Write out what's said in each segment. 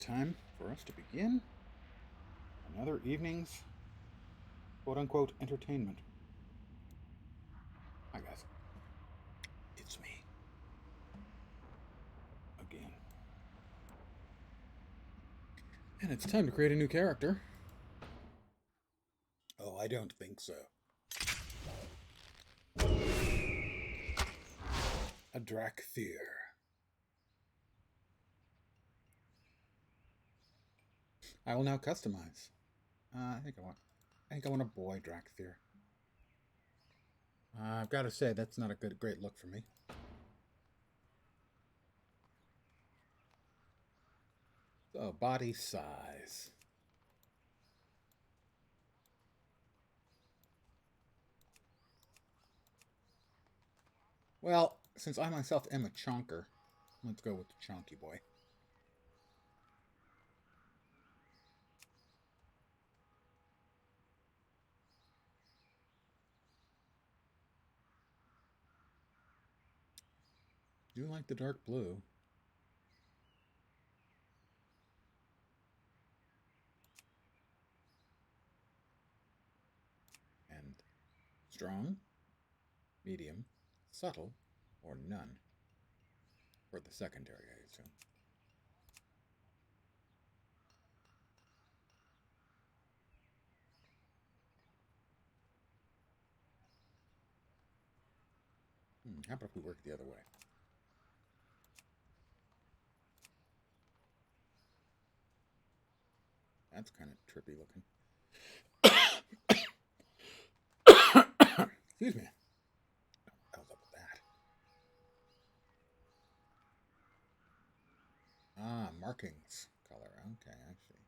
Time for us to begin another evening's quote unquote entertainment. Hi, guys. It's me. Again. And it's time to create a new character. Oh, I don't think so. A Drakkar. I will now customize. I think I want a boy Drakkar. I've got to say that's not a great look for me. So body size. Well, since I myself am a chonker, let's go with the chonky boy. Do you like the dark blue? And strong, medium, subtle, or none. For the secondary, I assume. How about if we work the other way? That's kind of trippy looking. Excuse me. What was up with that? Markings color. Okay, I see.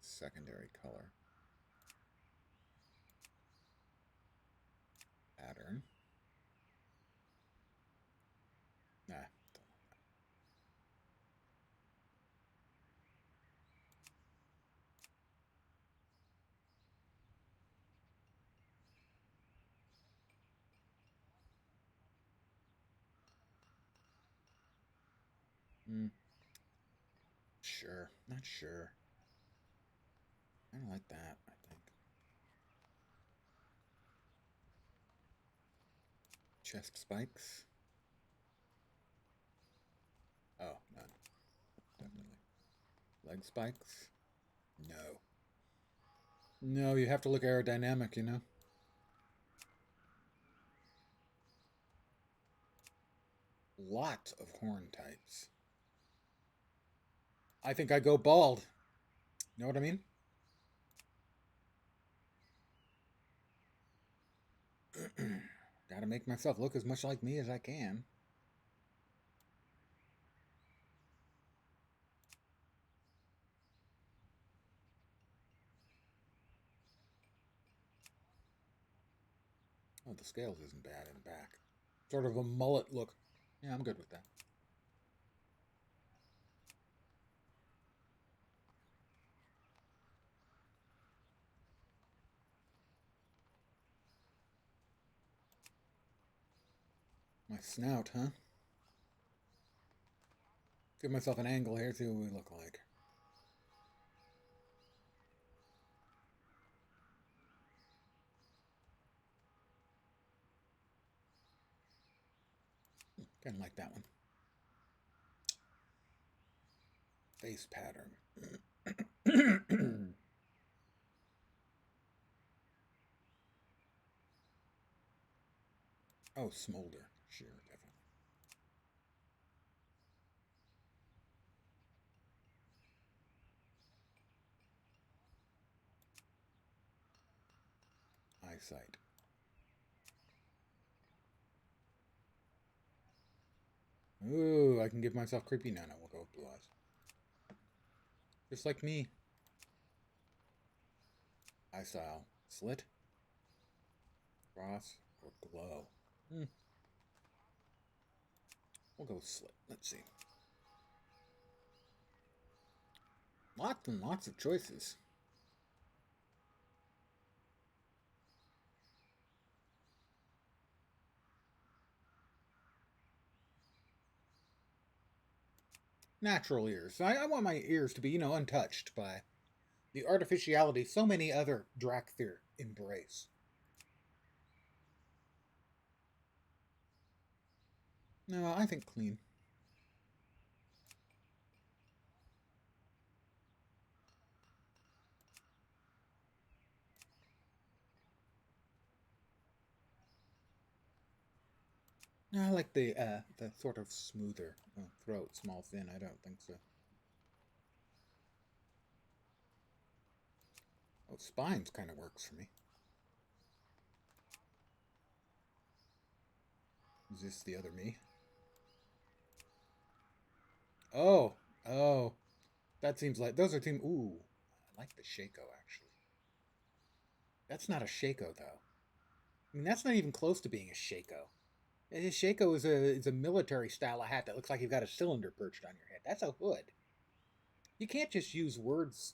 Secondary color. Pattern. Nah. Sure. Not sure. I don't like that, I think. Chest spikes. Oh, none. Definitely. Leg spikes? No. No, you have to look aerodynamic, you know? Lot of horn types. I think I go bald. You know what I mean? Gotta make myself look as much like me as I can. Oh, the scales isn't bad in the back. Sort of a mullet look. Yeah, I'm good with that. My snout, huh? Give myself an angle here, see what we look like. Kind of like that one. Face pattern. Oh, smolder. Sure, definitely. Eyesight. Ooh, I can give myself creepy. No, we'll go with blue eyes. Just like me. Eye style. Slit. Cross. Or glow. We'll go with slit. Let's see. Lots and lots of choices. Natural ears. I want my ears to be, you know, untouched by the artificiality so many other Drakkar embrace. No, I think clean. No, I like the sort of smoother throat, small, thin. I don't think so. Oh, spines kind of works for me. Is this the other me? Oh, oh, that seems like those are team. Ooh, I like the Shaco actually. That's not a Shaco though. I mean, that's not even close to being a Shaco. A Shaco is a military style of hat that looks like you've got a cylinder perched on your head. That's a hood. You can't just use words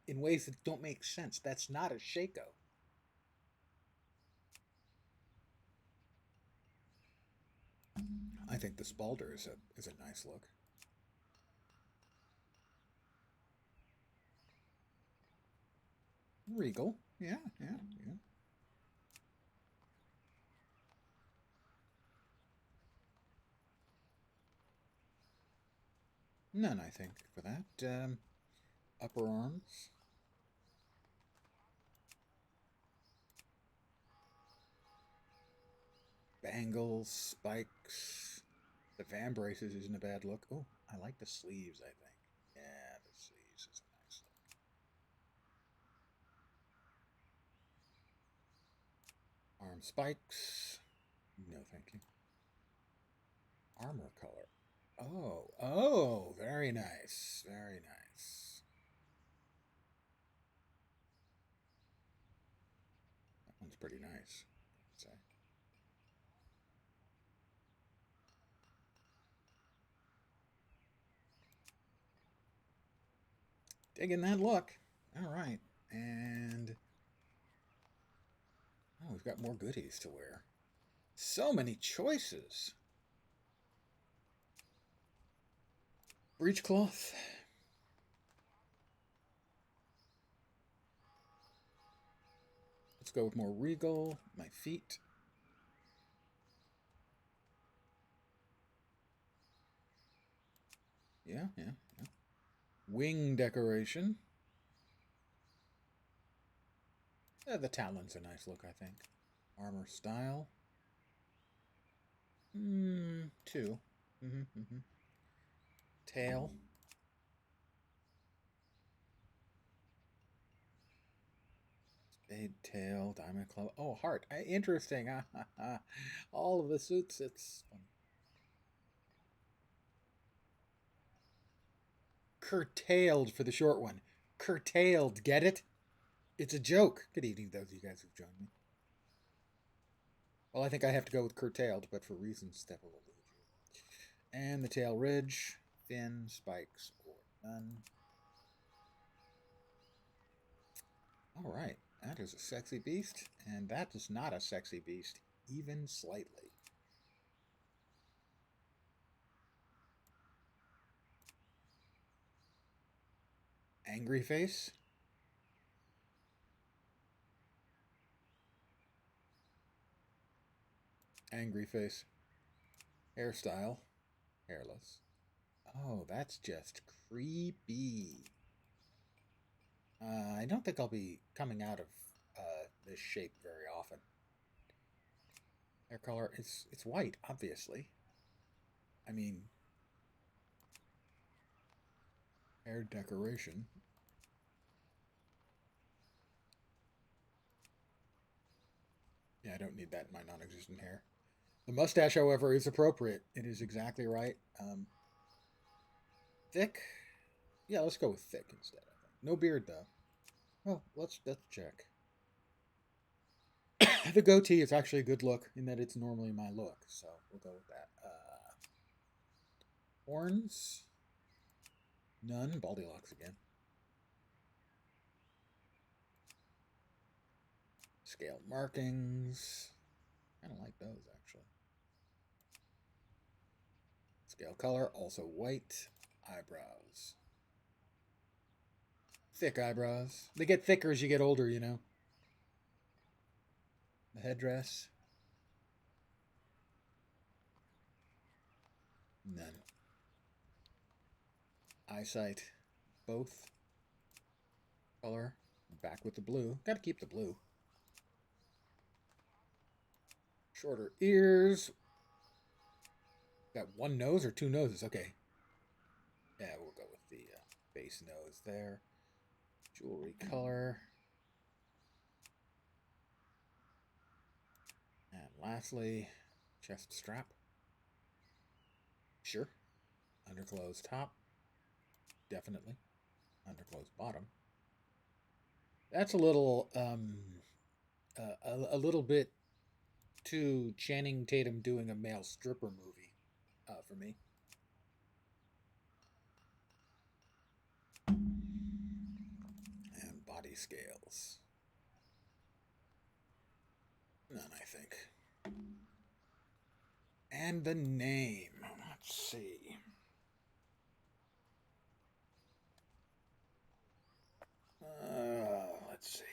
in ways that don't make sense. That's not a Shaco. I think the Spalder is a nice look. Regal. Yeah, yeah, yeah. None, I think, for that. Upper arms. Bangles, spikes. The fan braces isn't a bad look. Oh, I like the sleeves, I think. Yeah, the sleeves is a nice look. Arm spikes. No, thank you. Armor color. Oh, oh, very nice. Very nice. That one's pretty nice, I'd say. Digging that look. All right. And oh, we've got more goodies to wear. So many choices. Breechcloth. Let's go with more regal. My feet. Yeah, yeah, yeah. Wing decoration. The talon's a nice look, I think. Armor style. Two. Mm-hmm. Tail. Spade tail, diamond club. Oh, heart. Interesting. All of the suits. It's curtailed for the short one. Curtailed. Get it? It's a joke. Good evening, those of you guys who've joined me. Well, I think I have to go with curtailed, but for reasons that will elude you. And the tail ridge, thin, spikes, or none. All right, that is a sexy beast, and that is not a sexy beast, even slightly. Angry face. Angry face. Hairstyle. Hairless. Oh, that's just creepy. I don't think I'll be coming out of this shape very often. Hair color, it's white, obviously. I mean, hair decoration. Yeah, I don't need that in my non-existent hair. The mustache, however, is appropriate. It is exactly right. Thick? Yeah, let's go with thick instead. I think. No beard though. Well, let's check. The goatee is actually a good look in that it's normally my look, so we'll go with that. Horns? None. Baldy locks again. Scale markings. I don't like those actually. Scale color, also white. eyebrows. Thick eyebrows. They get thicker as you get older, you know. The headdress. None. Eyesight. Both. Color. Back with the blue. Gotta keep the blue. Shorter ears. Got one nose or two noses? Okay. Yeah, we'll go with the base nose there. Jewelry color. And lastly, chest strap. Sure. Underclothes top. Definitely. Underclothes bottom. That's a little, a little bit too Channing Tatum doing a male stripper movie for me. And body scales. None, I think. And the name. Let's see. Let's see.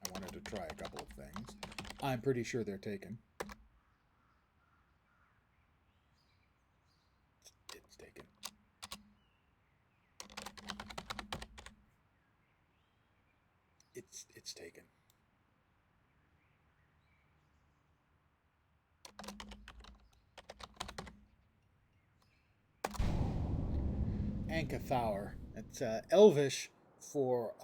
I wanted to try a couple of things. I'm pretty sure they're taken. It's taken. It's taken. Ankathar. It's Elvish for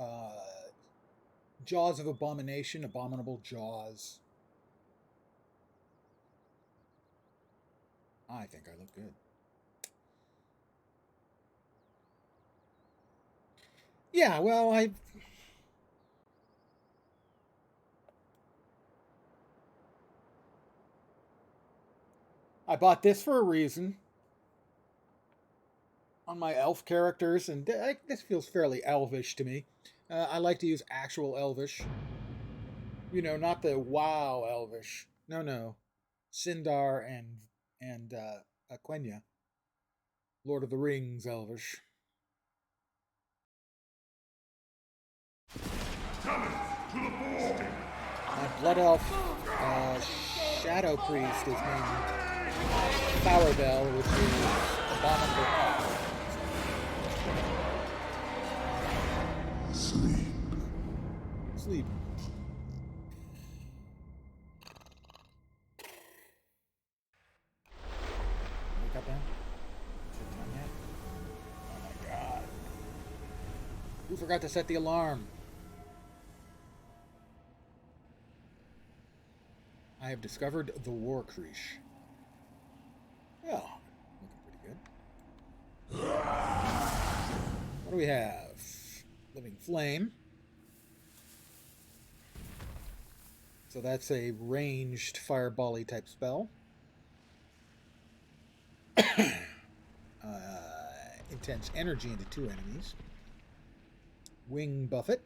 Jaws of Abomination, Abominable Jaws. I think I look good. Yeah, well, I bought this for a reason. On my elf characters, and this feels fairly elvish to me. I like to use actual elvish. You know, not the WoW elvish. No. Sindar and Quenya. Lord of the Rings elvish. My blood elf shadow priest is named Fourbell, which is abominable. Sleep. Wake up now. Shouldn't done yet. Oh my god. Who forgot to set the alarm? I have discovered the War Creesh. Well, looking pretty good. What do we have? Living Flame. So that's a ranged fireball-y type spell. Intense energy into two enemies. Wing Buffet.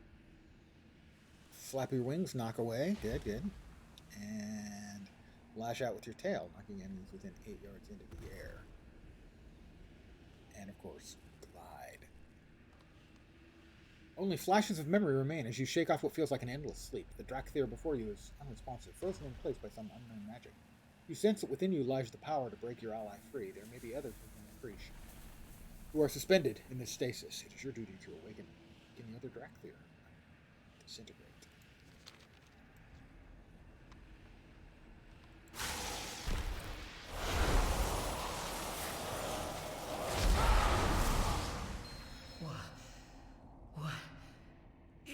Flap your wings, knock away. Good. And lash out with your tail, knocking enemies within 8 yards into the air. And of course, glide. Only flashes of memory remain as you shake off what feels like an endless sleep. The Drakkar before you is unresponsive, frozen in place by some unknown magic. You sense that within you lies the power to break your ally free. There may be others within the Creesh who are suspended in this stasis. It is your duty to awaken any other Drakkar. Disintegrate.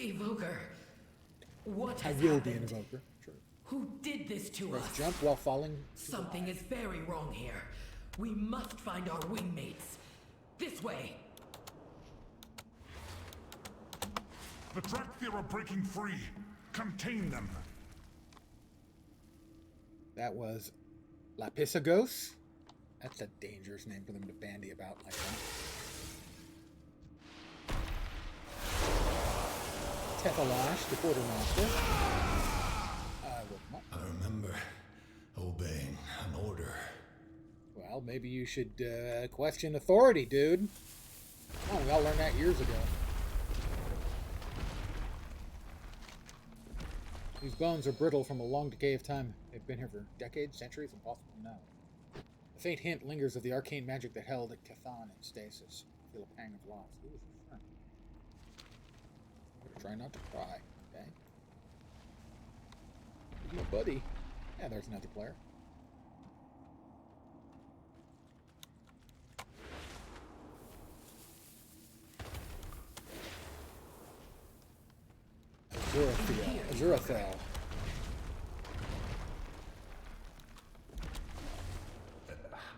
Evoker, what has I will happened? be an evoker. Sure. Who did this to Press us? jump while falling. Something is very wrong here. We must find our wingmates. This way. The Drakkar are breaking free. Contain them. That was Lapisagos. That's a dangerous name for them to bandy about like that. Tethalash, the quartermaster. I would not. I remember obeying an order. Well, maybe you should question authority, dude. Oh, we all learned that years ago. These bones are brittle from a long decay of time. They've been here for decades, centuries, impossible to know. A faint hint lingers of the arcane magic that held Cathan in stasis. I feel a pang of loss. Who is this friend? I'm gonna try not to cry, okay? Who's my buddy? Yeah, there's another player. Azurathel.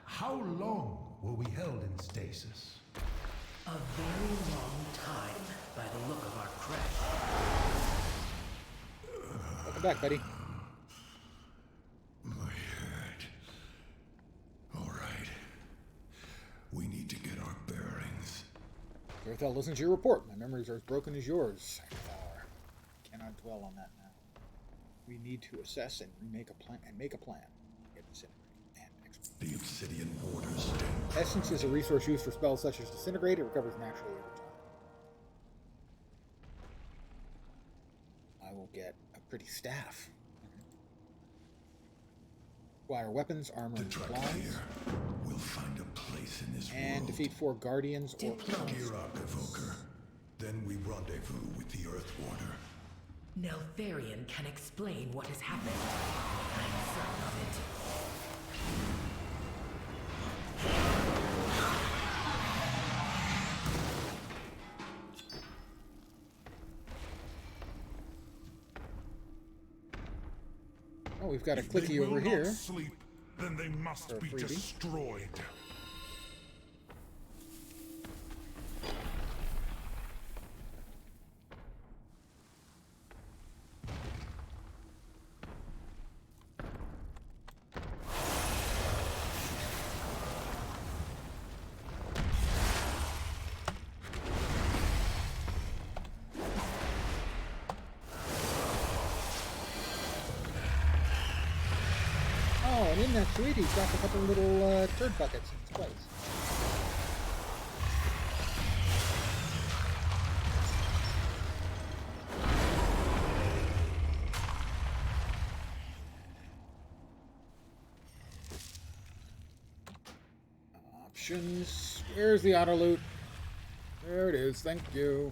How long were we held in stasis? A very long time, by the look of our crash. Welcome back, buddy. My head. All right. We need to get our bearings. Azurathel, listen to your report. My memories are as broken as yours. Cannot dwell on that now. We need to assess and make a plan. Get disintegrate and explode. The obsidian borders. Essence is a resource used for spells such as disintegrate. It recovers naturally over time. I will get a pretty staff. Acquire weapons, armor, and supplies. We'll find a place in this and world. defeat 4 guardians or Gear up, Evoker. Then we rendezvous with the Earth Warder. Neltharion can explain what has happened. I'm certain of it. Oh, we've got a If they clicky will over not here. sleep, then they must For a be freebie. destroyed. Oh, and in that suite, he's got a couple little turd buckets in his place. Options. Where's the auto loot? There it is. Thank you.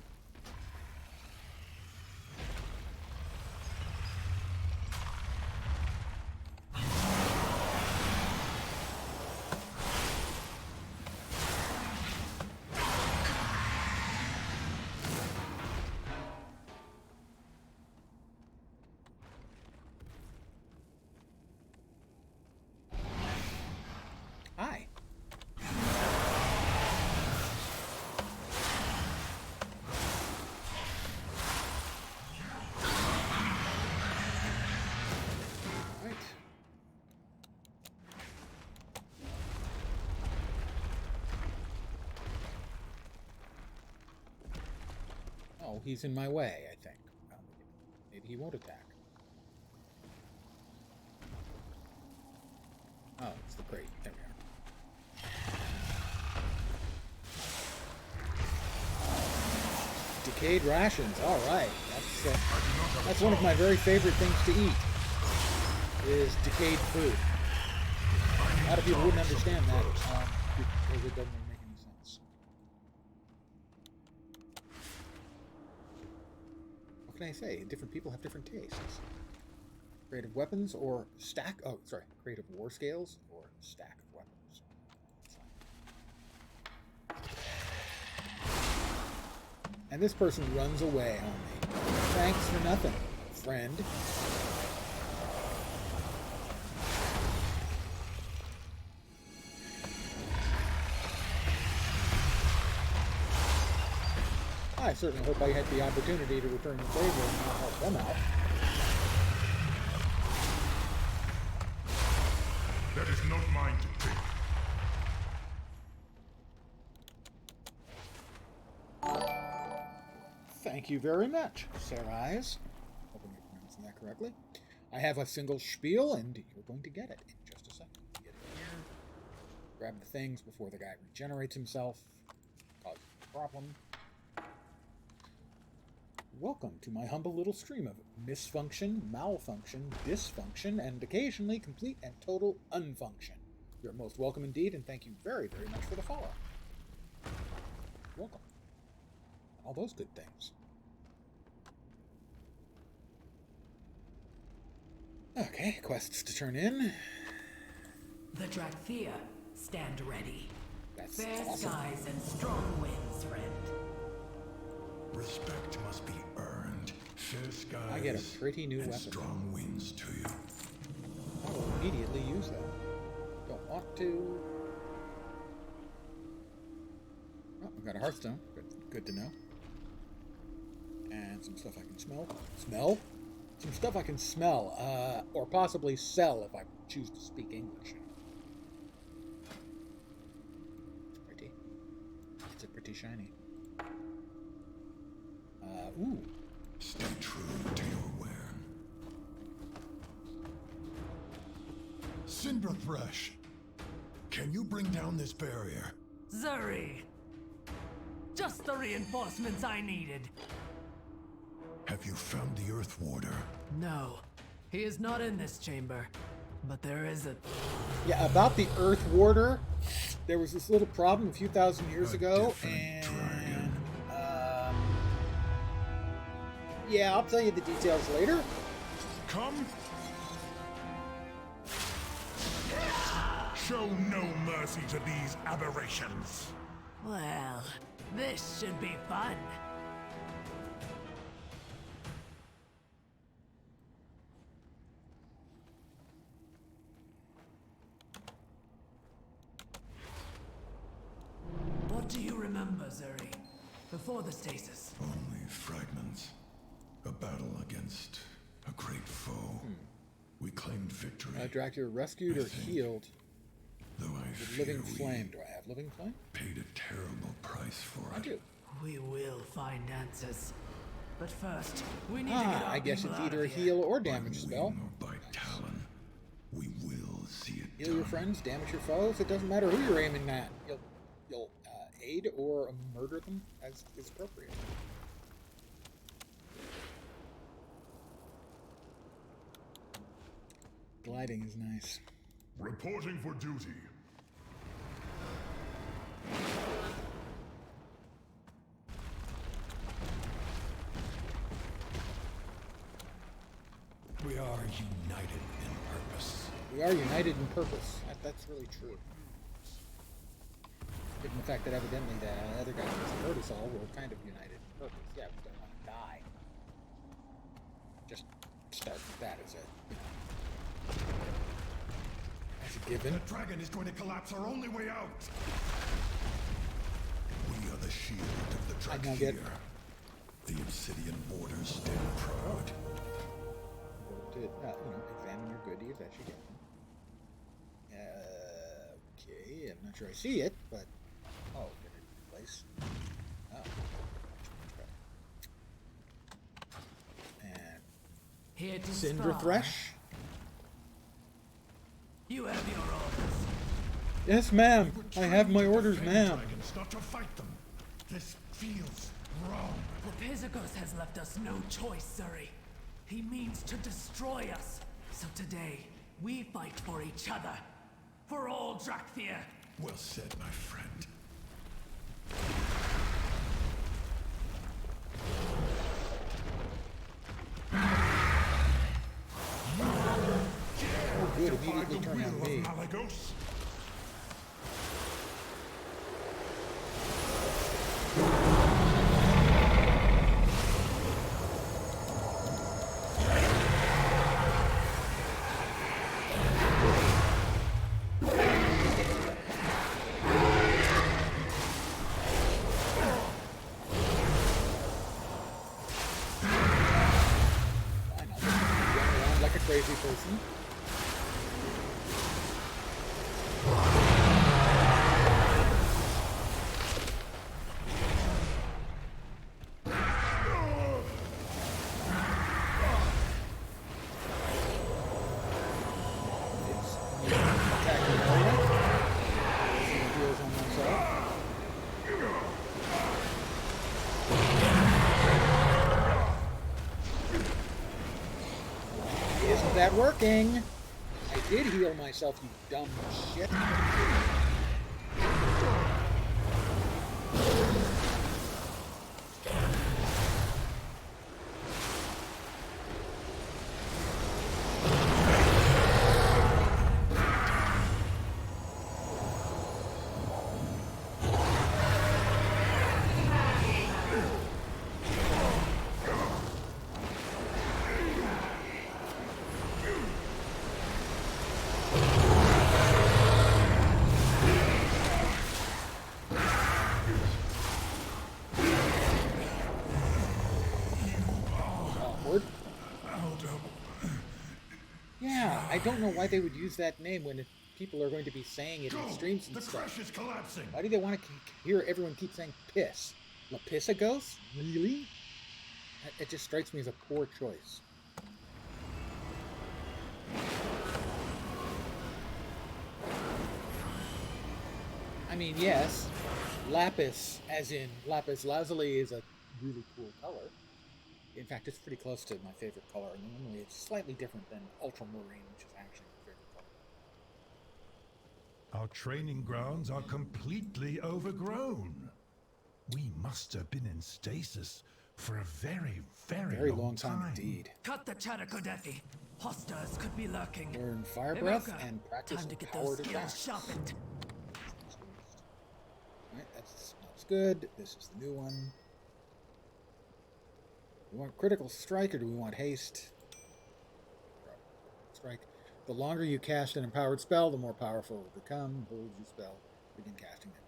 Hi. Right. Oh, he's in my way, I think. Maybe he won't attack. Oh, it's the crate. There we are. Decayed rations. All right, that's one of my very favorite things to eat. Is decayed food. A lot of people wouldn't understand that because it doesn't make any sense. What can I say? Different people have different tastes. Creative weapons or stack. Oh, sorry. Creative war scales or stack of weapons. And this person runs away on me. Thanks for nothing, friend. I certainly hope I had the opportunity to return the favor and not help them out. That is not mine to take. Thank you very much, Sarais. Hoping you're pronouncing that correctly. I have a single spiel, and you're going to get it in just a second. Get it here. Grab the things before the guy regenerates himself. Cause a problem. Welcome to my humble little stream of misfunction, malfunction, dysfunction, and occasionally complete and total unfunction. You're most welcome indeed, and thank you very, very much for the follow. Welcome. All those good things. Okay, quests to turn in. The Drakkar stand ready. That's Fair awesome. skies and strong winds, friend. Respect must be earned. Fair skies. I get a pretty new and weapon. strong winds to you. I will immediately use that. Don't want to. Oh, I've got a Hearthstone. Good to know. And some stuff I can smell. Some stuff I can smell, or possibly sell if I choose to speak English. It's pretty. It's a pretty shiny. Ooh. Stay true to your wear. Cinder Thresh, can you bring down this barrier? Zuri! Just the reinforcements I needed. Have you found the Earth Warder? No, he is not in this chamber. But there is a... Yeah, about the Earth Warder, there was this little problem a few thousand years ago, different and dragon. Yeah, I'll tell you the details later. Come. Show no mercy to these aberrations. Well, this should be fun. What do you remember, Zuri? Before the stasis? Only fragments. A battle against a great foe. We claimed victory. Drakkar rescued or healed Though I with fear Living we Flame. Do I have Living Flame? paid a terrible price for it. I do. We will find answers. But first, we need to get our I guess people it's out either a of here. heal or By damage spell. wing or by talon, we will see it Heal your done. friends, damage your foes. It doesn't matter who you're aiming at. You'll aid or murder them as is appropriate. Gliding is nice. Reporting for duty. We are united in purpose. We are united in purpose. That's really true. Given the fact that evidently the other guy doesn't hurt us all, we're kind of united in purpose. Yeah, we don't want to die. Just start with that as a given. The dragon is going to collapse our only way out. We are the shield of the I now get- Drakkar. The obsidian borders stand proud. Go to, examine your goodies as you get them. Okay, I'm not sure I see it, but... Oh, different place. Oh. And Here to Cinder spar. Thresh? You have your orders. Yes, ma'am. I have my orders, Defend ma'am. dragons, not to fight them. This feels wrong. The Pizagos has left us no choice, Zuri. He means to destroy us. So today, we fight for each other. For all Drakkar. Well said, my friend. Oh, good. Immediately turn on me. Malagos. I know. Run around like a crazy person. Isn't that working? I did heal myself, you dumb shit. Yeah, I don't know why they would use that name when people are going to be saying it in streams and The stuff. crash is collapsing. Why do they want to hear everyone keep saying piss? Lapissagos? Really? It just strikes me as a poor choice. I mean, yes, lapis, as in lapis lazuli, is a really cool color. In fact, it's pretty close to my favorite color. Normally, it's slightly different than ultramarine, which is actually my favorite color. Our training grounds are completely overgrown. We must have been in stasis for a very, Very long time indeed. Cut the chatter, Kodethi. Hostas could be lurking. Learn fire breath Iroka, and practice time to get empowered those skills attacks. sharpened. Alright, that's good. This is the new one. We want critical strike or do we want haste? Strike. The longer you cast an empowered spell, the more powerful it will become. Hold your spell. Begin casting it.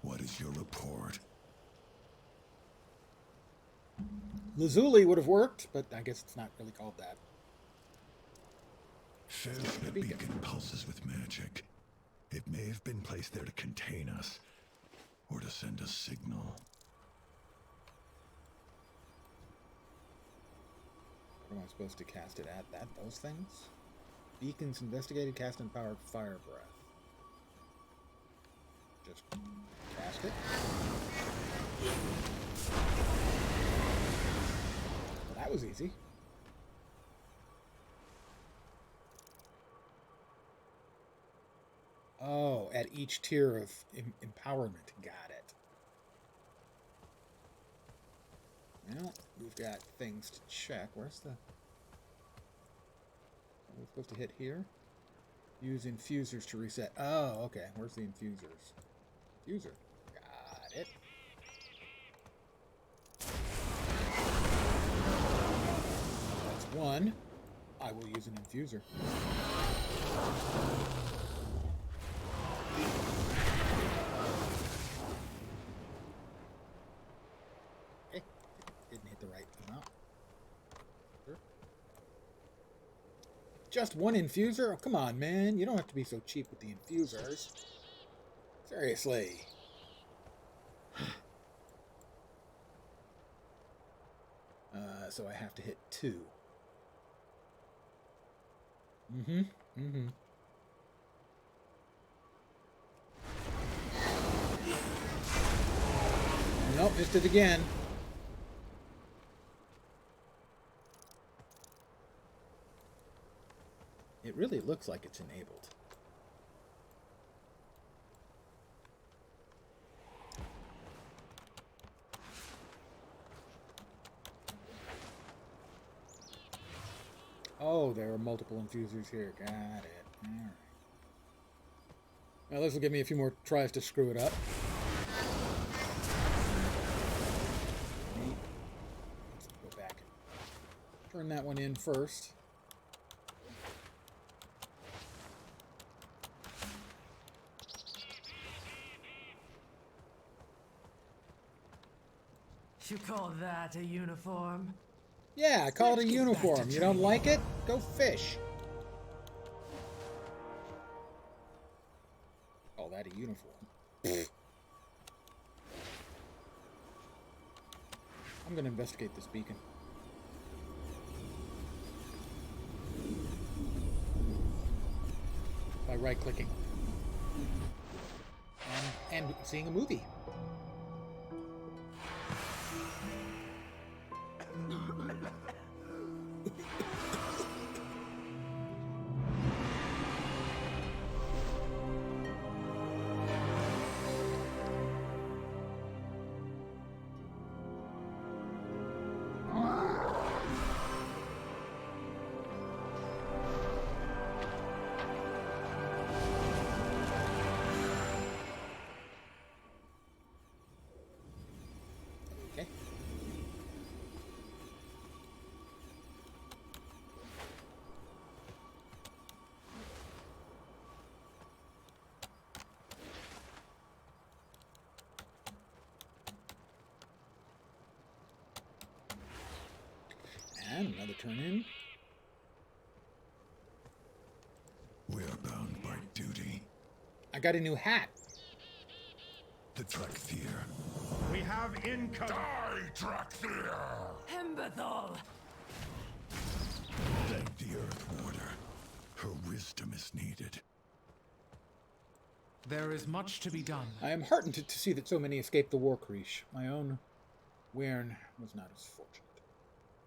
What is your report? Lazuli would have worked, but I guess it's not really called that. Says the beacon pulses with magic. It may have been placed there to contain us, or to send a signal. What am I supposed to cast it at? Those things? Beacons investigated, cast empowered fire breath. Just cast it. Well, that was easy. Oh, at each tier of empowerment. Got it. Well, we've got things to check. Where's the... Are we supposed to hit here? Use infusers to reset. Oh, okay. Where's the infusers? Infuser. Got it. That's one. I will use an infuser. Okay. Didn't hit the right amount. Sure. Just one infuser? Oh, come on, man. You don't have to be so cheap with the infusers. Seriously. So I have to hit 2. Nope, missed it again. It really looks like it's enabled. Oh, there are multiple infusers here. Got it. Alright. Now this will give me a few more tries to screw it up. Let's go back and turn that one in first. You call that a uniform? Yeah, I call it a Let's get back uniform. to You don't training. like it? Go fish. Call that a uniform. I'm going to investigate this beacon. By right-clicking. And seeing a movie. And another turn in. We are bound by duty. I got a new hat. The Drakkar. We have income. Die, Drakkar! Hemberthal! Thank the Earth Warder. Her wisdom is needed. There is much to be done. I am heartened to see that so many escaped the war creche. My own Wyrn was not as fortunate.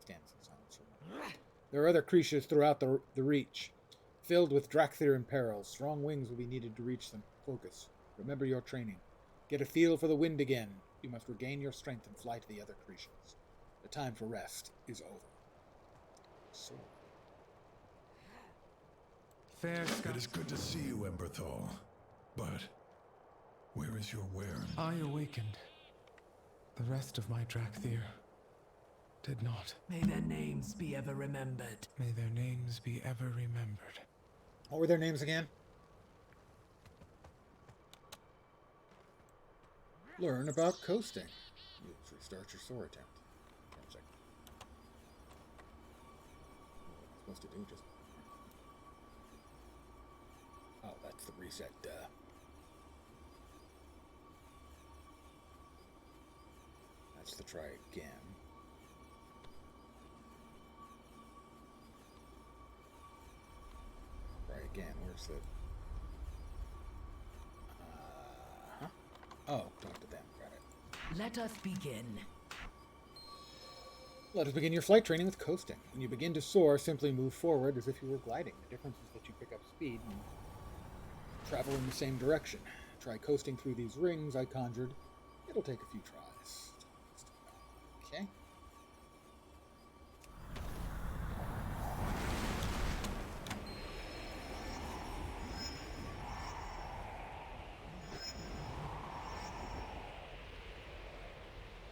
Stands in silence for a moment. There are other creches throughout the Reach, filled with Drakkar in peril. Strong wings will be needed to reach them. Focus. Remember your training. Get a feel for the wind again. You must regain your strength and fly to the other creches. The time for rest is over. So. Fair sky. It is good to see you, Emberthal. But where is your Wyrn? I awakened. The rest of my Drakkar did not. May their names be ever remembered. May their names be ever remembered. What were their names again? Learn about coasting. You restart your soar attempt. One second. What am I supposed to do? Just. Oh, that's the reset. Duh. That's the try again. Try again. Where's the? Huh? Oh, talk to them. Got it. Let us begin. Let us begin your flight training with coasting. When you begin to soar, simply move forward as if you were gliding. The difference is that you pick up speed and travel in the same direction. Try coasting through these rings I conjured. It'll take a few tries. Okay.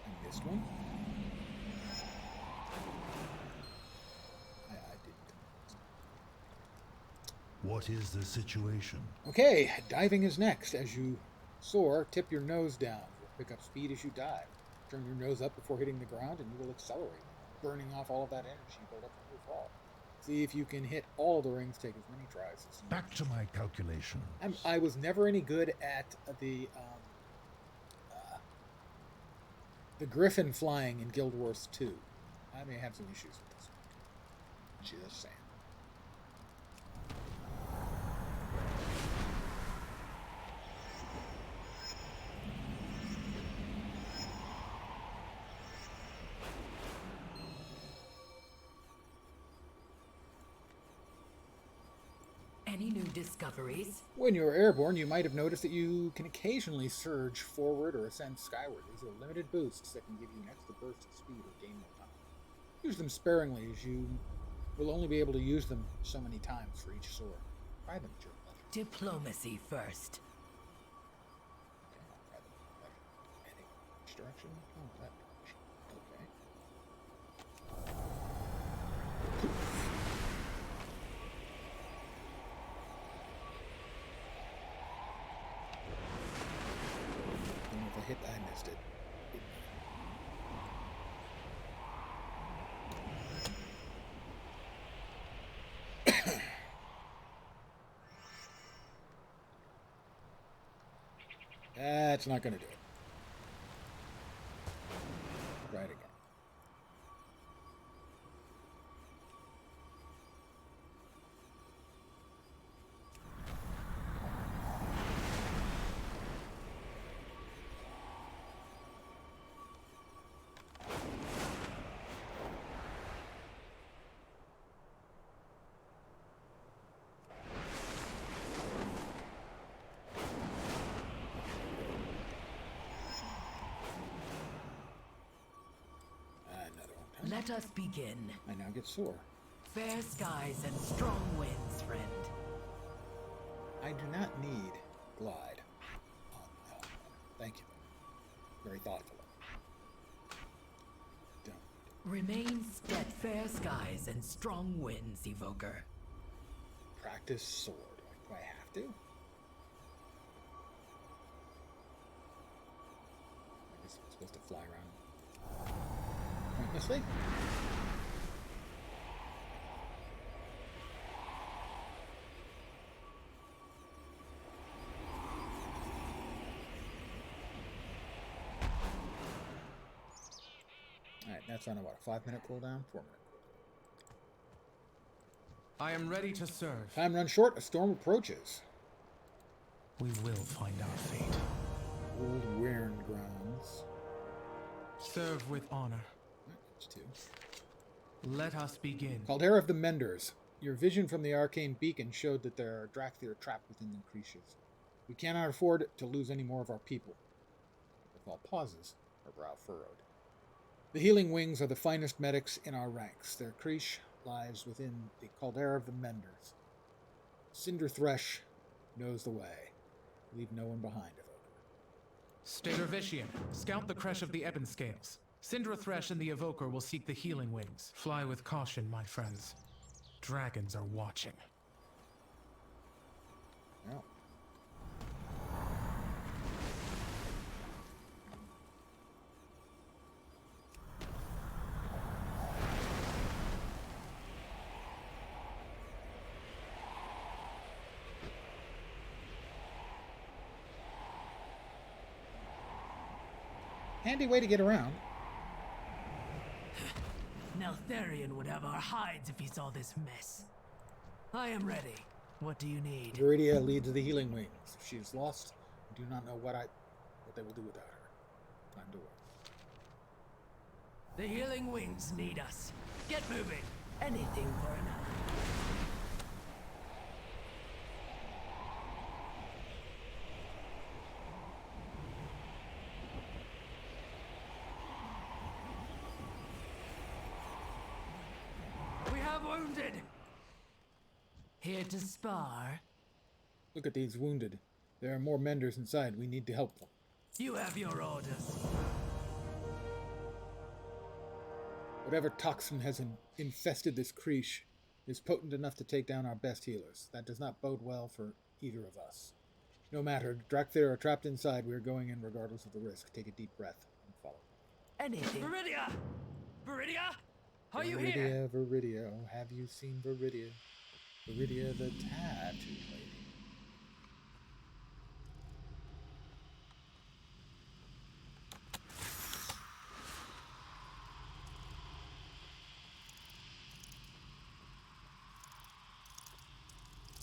I missed one. I didn't. What is the situation? Okay, diving is next. As you soar, tip your nose down. You'll pick up speed as you dive. Turn your nose up before hitting the ground and you will accelerate, burning off all of that energy built up in your fall. See if you can hit all the rings, take as many tries as you Back to my calculations. I was never any good at the griffin flying in Guild Wars 2. I may have some issues with this one. Just saying. Any new discoveries? When you're airborne, you might have noticed that you can occasionally surge forward or ascend skyward. These are limited boosts that can give you an extra burst of speed or gain more time. Use them sparingly, as you will only be able to use them so many times for each soar. Try them at your pleasure. Diplomacy first. Okay, I'll try them at your pleasure. Heading which direction? Oh, that direction. Okay. I missed it. That's not going to do it. Right again. Let us begin. I now get sore. Fair skies and strong winds, friend. I do not need glide. Oh, no. Thank you. Very thoughtful. Don't. Remain stead. Fair skies and strong winds, Evoker. Practice sword. Do I have to? I guess I'm supposed to fly around pointlessly. That's on a what, a 5-minute cooldown? 4-minute. I am ready to serve. Time runs short. A storm approaches. We will find our fate. Old Weirn grounds. Serve with honor. That's 2. Let us begin. Caldera of the Menders. Your vision from the arcane beacon showed that there are Drakkar trapped within the creatures. We cannot afford to lose any more of our people. All pauses, her brow furrowed. The healing wings are the finest medics in our ranks. Their creche lies within the Caldera of the Menders. Cinder Thresh knows the way. Leave no one behind, Evoker. Stater Vitian, scout the creche of the Ebon Scales. Cinder Thresh and the Evoker will seek the healing wings. Fly with caution, my friends. Dragons are watching. Well. Handy way to get around. Neltharion would have our hides if he saw this mess. I am ready. What do you need? Viridia leads the healing wings. If she is lost, I do not know what they will do without her. Time to work. The healing wings need us. Get moving. Anything for an hour. Wounded. Here to spar. Look at these wounded. There are more menders inside. We need to help them. You have your orders. Whatever toxin has infested this creche is potent enough to take down our best healers. That does not bode well for either of us. No matter, Drakkar are trapped inside. We are going in regardless of the risk. Take a deep breath and follow. Anything. Viridia! Viridia! Are you here? Viridia, oh, have you seen Viridia? Viridia the tattoo lady.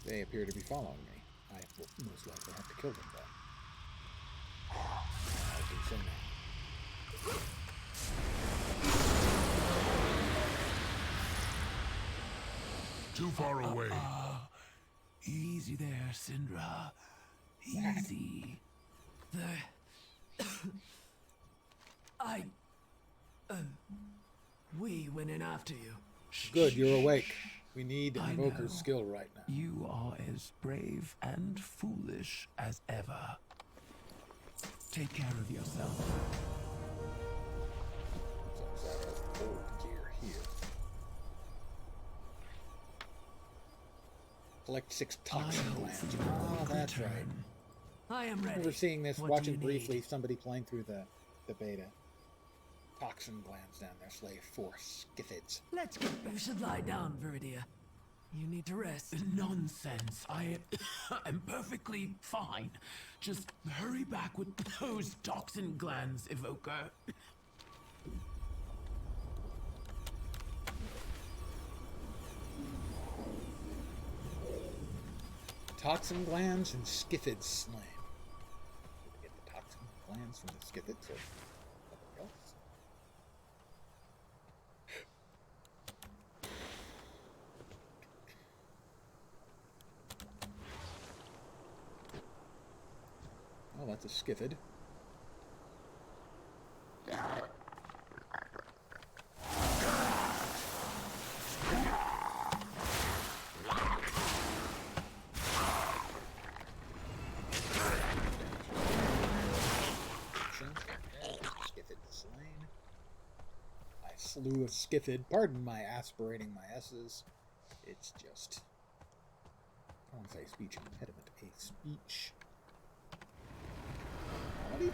They appear to be following me. I will most likely have to kill them though. I'll do so now. Too far away. Easy there, Syndra. Easy. We went in after you. Good, you're awake. We need an evoker's skill right now. You are as brave and foolish as ever. Take care of yourself. Old gear here. Collect 6 toxin glands. Oh, that's right. I am I ready. remember seeing this, What watching do you briefly need? somebody playing through the beta. Toxin glands down there, slave 4 skithids. Let's go. You should lie down, Viridia. You need to rest. Nonsense. I am perfectly fine. Just hurry back with those toxin glands, Evoker. Toxin glands and skithids slain. Did we get the toxin glands from the skithids or something else? Oh, that's a skithid. Skithid slain. I slew a skithid. Pardon my aspirating my S's. It's just, I don't want to say speech impediment. A speech. Quality?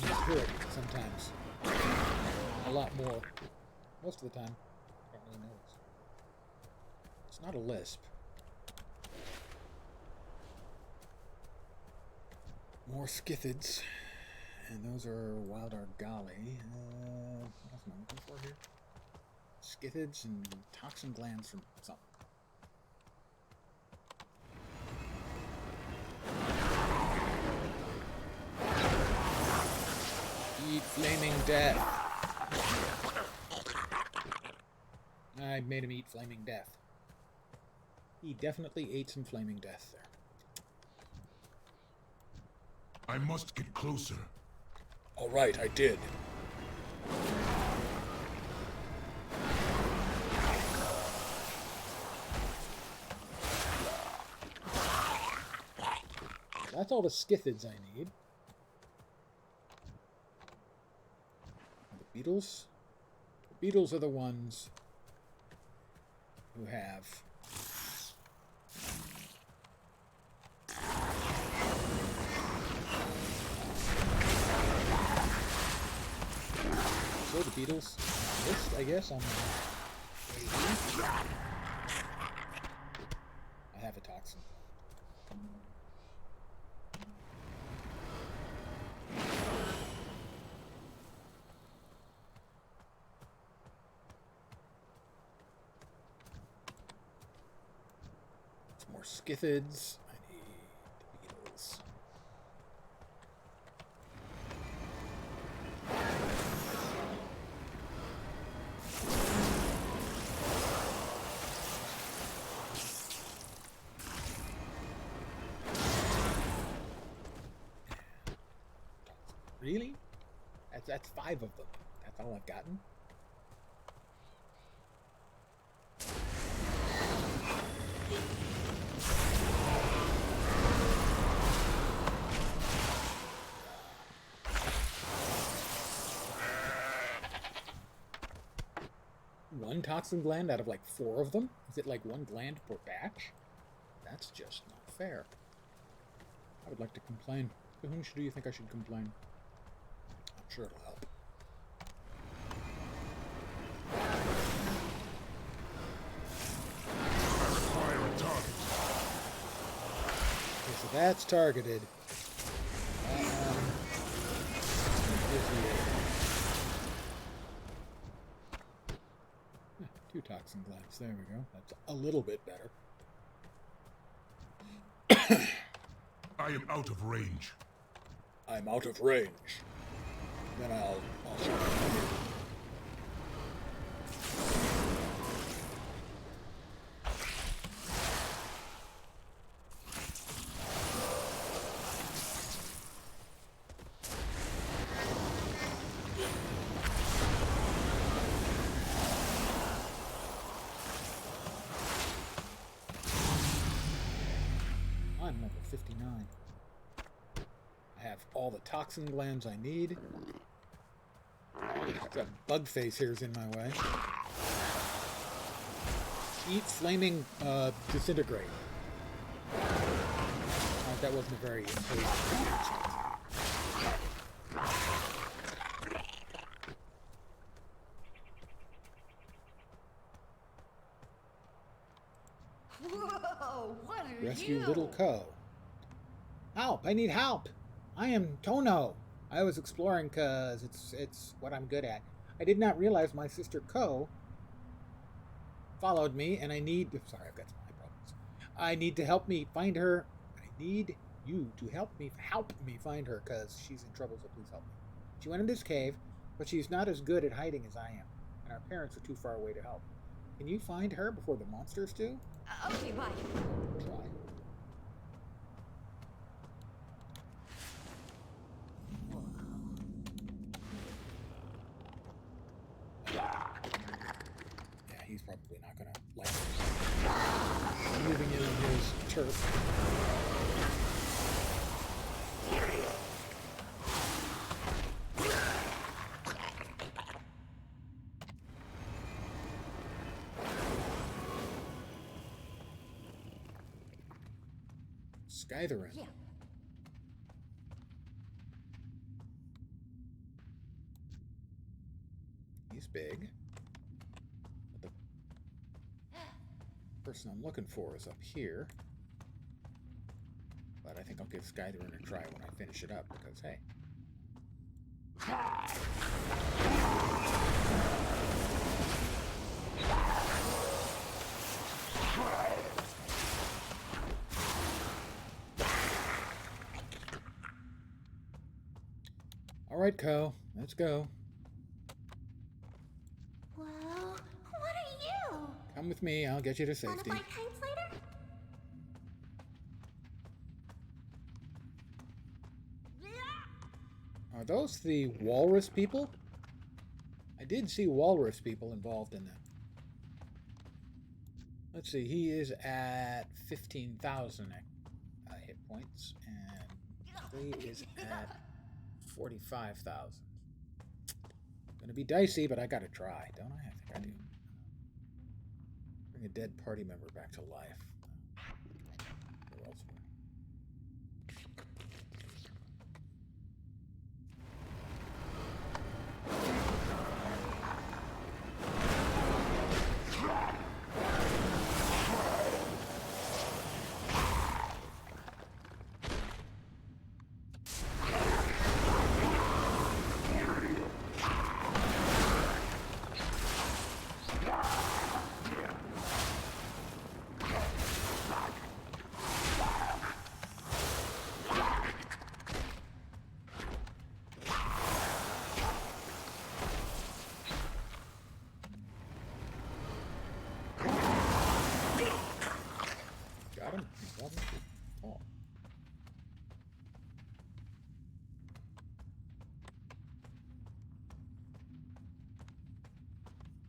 You just hear it sometimes. A lot more. Most of the time. I don't really notice. It's not a lisp. More Scythids. And those are Wild Argali. What else am I looking for here? Scythids and toxin glands from something. Eat flaming death. I made him eat flaming death. He definitely ate some flaming death there. I must get closer. All right, I did. That's all the Scythids I need. The beetles? The beetles are the ones who have... So the beetles list, I guess, on the I have a toxin. Some more Scythids. I need the beetles. Really? That's 5 of them. That's all I've gotten? One toxin gland out of like 4 of them? Is it like 1 gland per batch? That's just not fair. I would like to complain. To whom do you think I should complain? I'm sure it'll help. Fire a target. Okay, so that's targeted. Yeah, 2 toxin glands. There we go. That's a little bit better. I am out of range. I'm out of range. Then I'll shoot you. I'm level 59. I have all the toxin glands I need. That bug face here's in my way. Eat flaming disintegrate. That wasn't a very imposing reaction. Whoa, what are Rescue you? little Ko. Help! I need help! I am Tono. I was exploring cause it's what I'm good at. I did not realize my sister Ko followed me, and I need... Sorry, I've got some eye problems. I need to help me find her. I need you to help me find her, because she's in trouble, so please help me. She went in this cave, but she's not as good at hiding as I am, and our parents are too far away to help. Can you find her before the monsters do? Okay, bye. Try. Yeah, he's probably not gonna like it. Moving in on his turf. Skytherin. Yeah. He's big. But the person I'm looking for is up here. But I I think I'll give Skyrim a try when I finish it up, because, hey. All right, Co, let's go. Well, what are you? Come with me, I'll get you to Wanna safety. fight kites later? Are those the walrus people? I did see walrus people involved in that. Let's see, he is at 15,000 hit points, and Lee is at 45,000. Gonna be dicey, but I gotta try, don't I? I think I do. Bring a dead party member back to life. Go elsewhere.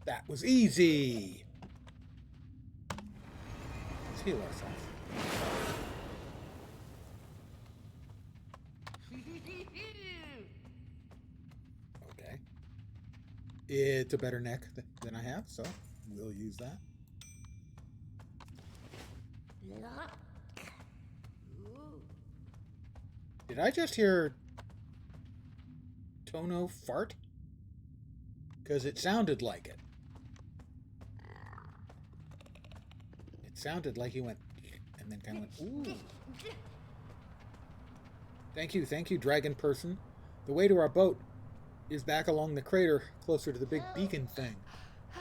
That was easy. Let's heal ourselves. Okay. It's a better neck than I have, so we'll use that. Did I just hear Tono fart? Because it sounded like it. It sounded like he went, and then kind of went, ooh. Thank you, dragon person. The way to our boat is back along the crater, closer to the big beacon thing. The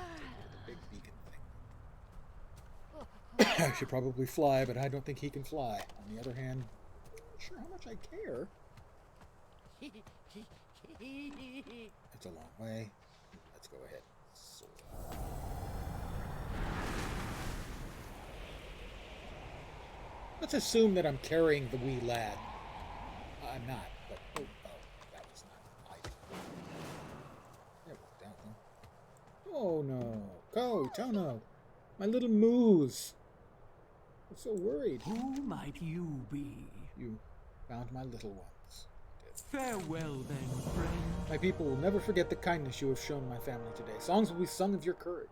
big beacon thing. I should probably fly, but I don't think he can fly. On the other hand, I'm not sure how much I care. It's a long way. Let's go ahead. Let's assume that I'm carrying the wee lad. I'm not, but oh, that was not ideal. That worked out though. Oh no. Go, Tono. My little moose. I'm so worried. Who might you be? You found my little ones. Farewell then, friend. My people will never forget the kindness you have shown my family today. Songs will be sung of your courage.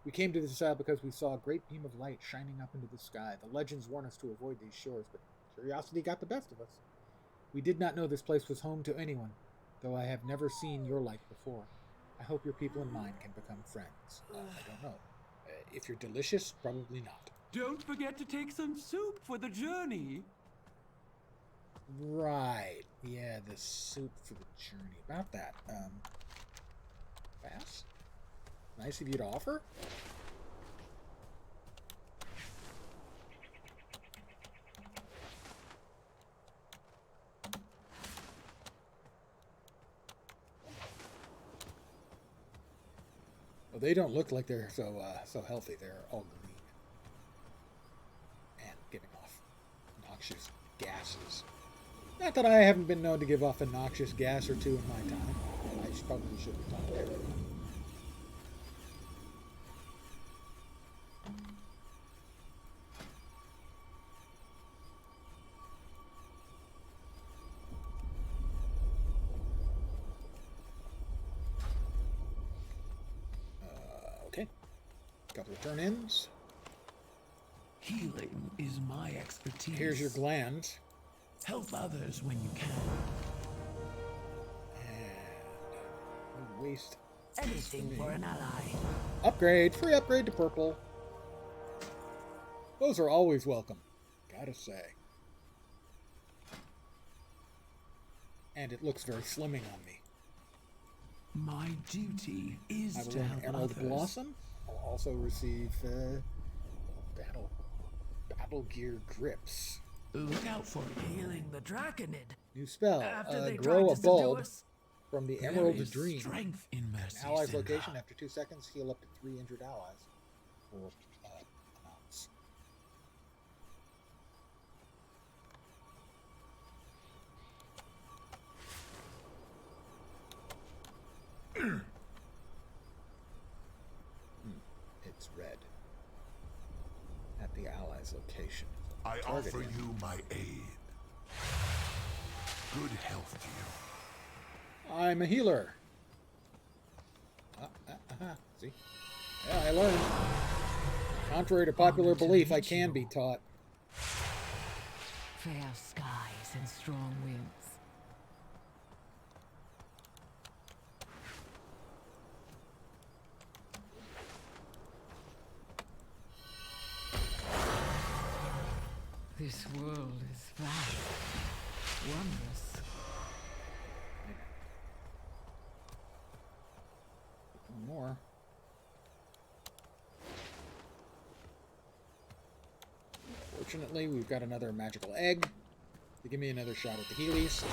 We came to this isle because we saw a great beam of light shining up into the sky. The legends warn us to avoid these shores, but curiosity got the best of us. We did not know this place was home to anyone, though I have never seen your like before. I hope your people and mine can become friends. I don't know. If you're delicious, probably not. Don't forget to take some soup for the journey. Right. Yeah, the soup for the journey. About that. Pass? Nice of you to offer. Well, they don't look like they're so healthy. They're all green and giving off noxious gases. Not that I haven't been known to give off a noxious gas or two in my time. I probably should have talked there. Okay. Couple of turn-ins. Healing is my expertise. Here's your glands. Help others when you can. And waste Anything for an ally. upgrade. Free upgrade to purple. Those are always welcome, gotta say. And it looks very slimming on me. My duty is I will to learn help Emerald others. Blossom. I'll also receive battle gear grips. Look out for Healing the Drackonid. New spell. After they Grow tried a to subdue bulb us. from the there Emerald is Dream. strength in mercy. Allies Cinder. location after 2 seconds. Heal up to 3 injured allies. For an ounce. It's red. At the allies location. I Target offer him. you my aid. Good health to you. I'm a healer. See? Yeah, I learned. Contrary to popular Honored to belief, I meet can you. be taught. Fair skies and strong winds. This world is vast, wondrous. One more. Fortunately, we've got another magical egg to give me another shot at the Heelys.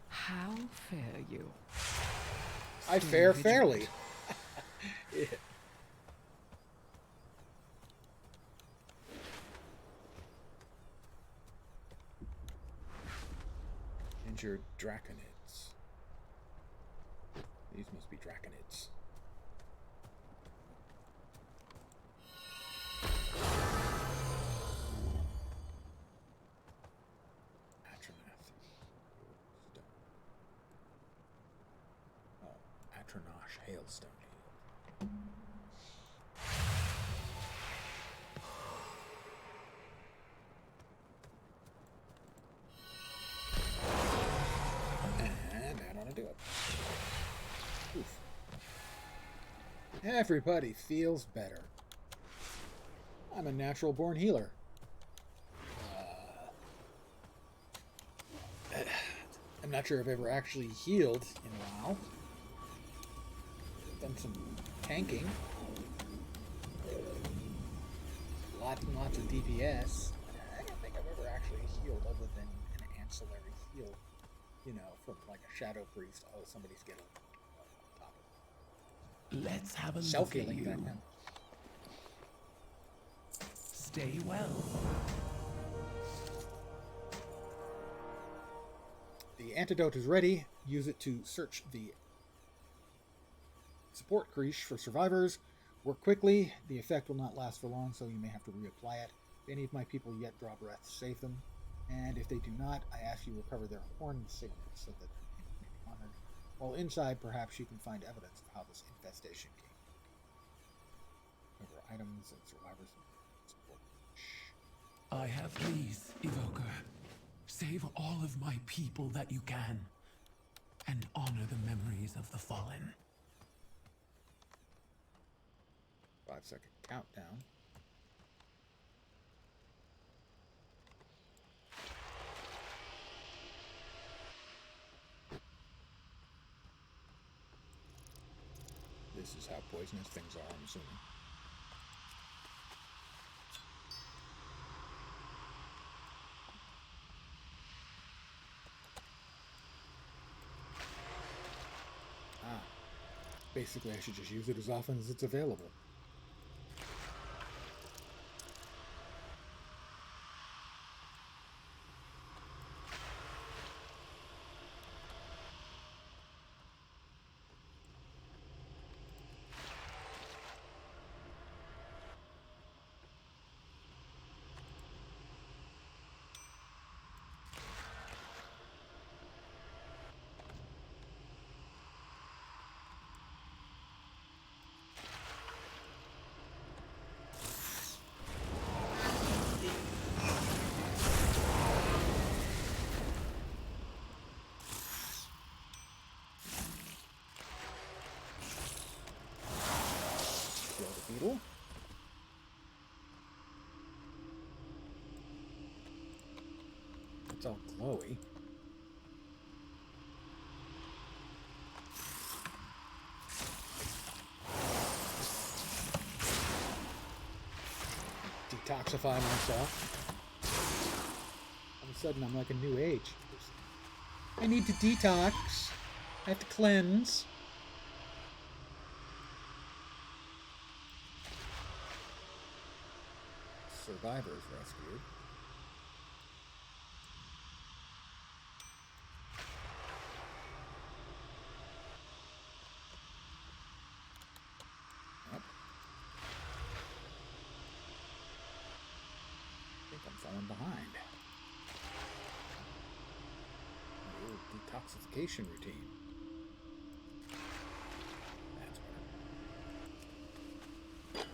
How fare you? I Stay fare vigilant. fairly. Yeah. Injured Drakkonids. These must be Drakkonids. Atronath. Oh, Atronosh Hailstone. And that ought to do it. Oof. Everybody feels better. I'm a natural born healer. I'm not sure if I've ever actually healed in WoW. Done some tanking. Lots and lots of DPS. I don't think I've ever actually healed other than an ancillary heal. You know, from like a Shadow Priest. Oh, somebody's getting on top of it. Let's have a look at Self-healing you. back then. Stay well. The antidote is ready. Use it to search the support creche for survivors. Work quickly. The effect will not last for long, so you may have to reapply it. If any of my people yet draw breath, save them. And if they do not, I ask you to recover their horn signet so that they may be honored. While inside, perhaps you can find evidence of how this infestation came. Recover items and survivors. I have these, Evoker. Save all of my people that you can, and honor the memories of the fallen. 5-second countdown. This is how poisonous things are, I'm assuming. Basically, I should just use it as often as it's available. Kill the beetle. It's all glowy. Detoxify myself. All of a sudden, I'm like a new age. I need to detox. I have to cleanse. Survivors rescued. Yep. I think I'm falling behind. Detoxification routine. That's better.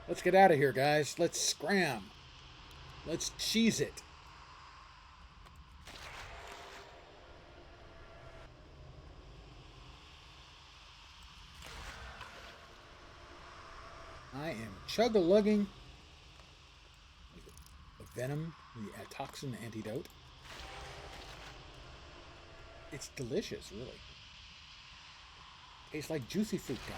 Let's get out of here, guys. Let's scram. Let's cheese it. I am chug-a-lugging the venom, the toxin antidote. It's delicious, really. Tastes like juicy fruit gum.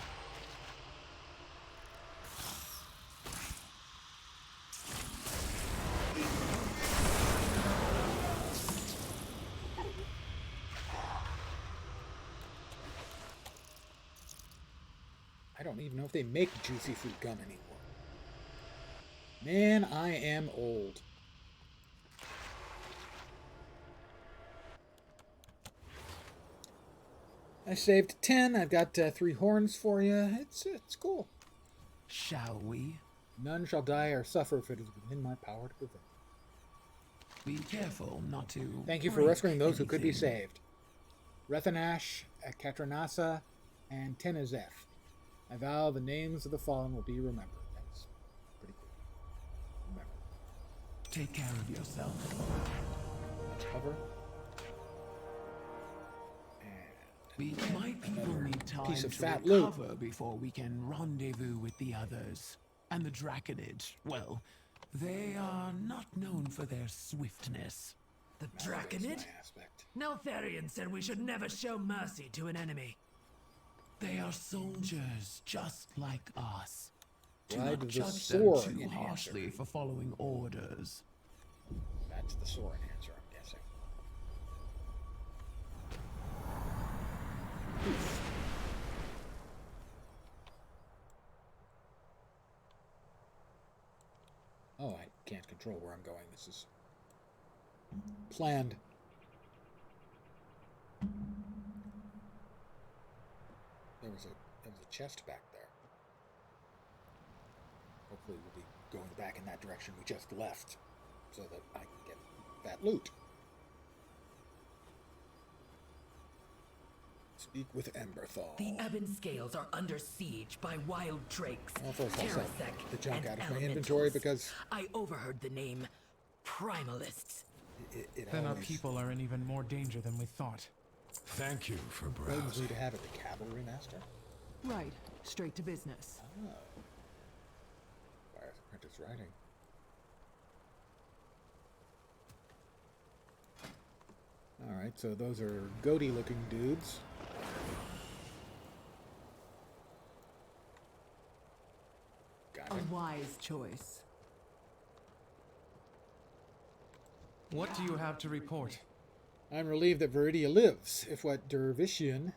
I don't even know if they make juicy fruit gum anymore. Man, I am old. I saved 10. I've got 3 horns for you. It's cool. Shall we? None shall die or suffer if it is within my power to prevent. Be careful not to. Thank you for break rescuing those who could be anything. saved. Rethanash, Katranasa, and Tenazeth. I vow the names of the fallen will be remembered. That's pretty cool. Remember. Take care of yourself. Let's hover. My people need time piece of to fat loot. recover before we can rendezvous with the others. And the Draconid, well, they are not known for their swiftness. The Draconid? Neltharion said we should never show mercy to an enemy. They are soldiers just like us. Do Why not did the judge them sword too enhancer? harshly for following orders. That's the sword enhancer, I'm guessing. Oh, I can't control where I'm going. This is planned. There was a chest back there. Hopefully we'll be going back in that direction we just left so that I can get that loot. Speak with Emberthal. The Ebon Scales are under siege by wild drakes, Well, first I'll sell Terrasec, the junk and out of my elementals. inventory because I overheard the name Primalists. it Then our always people are in even more danger than we thought. Thank you for begs me browsing. to have it. The cavalry master. Right, straight to business. Oh. Fire's apprentice writing. Alright, so those are goatee looking dudes. Got A it. wise choice. What do you have to report? I'm relieved that Viridia lives. If what Dervishian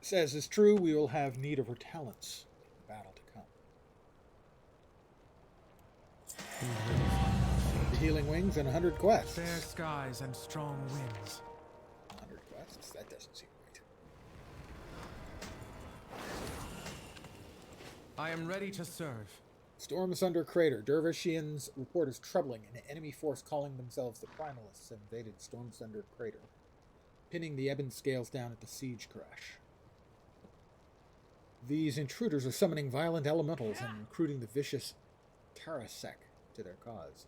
says is true, we will have need of her talents in the battle to come. The healing wings and 100 quests. Fair skies and strong winds. 100 quests? That doesn't seem right. I am ready to serve. Storms under crater. Dervishian's report is troubling. An enemy force calling themselves the Primalists invaded Storms under crater, pinning the Ebon Scales down at the siege crash. These intruders are summoning violent elementals and recruiting the vicious Terrasec to their cause.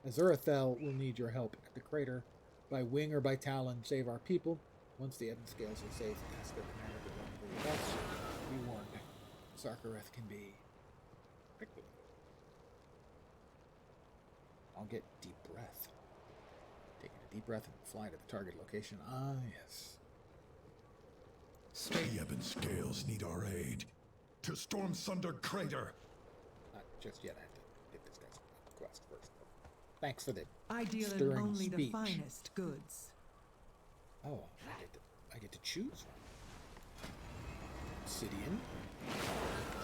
Azurathel will need your help at the crater. By wing or by talon, save our people. Once the Ebon Scales are safe, ask their commander to run for your backs. Be warned, Sarkareth can be quickly. I'll get deep breath. Taking a deep breath and fly to the target location. Ah, yes. The Ebon Scales need our aid. To Storm Sunder Crater! Not just yet. I have to get this guy's quest first. Thanks for the I deal in stirring only the speech. finest goods. Oh, I get to choose one. Obsidian.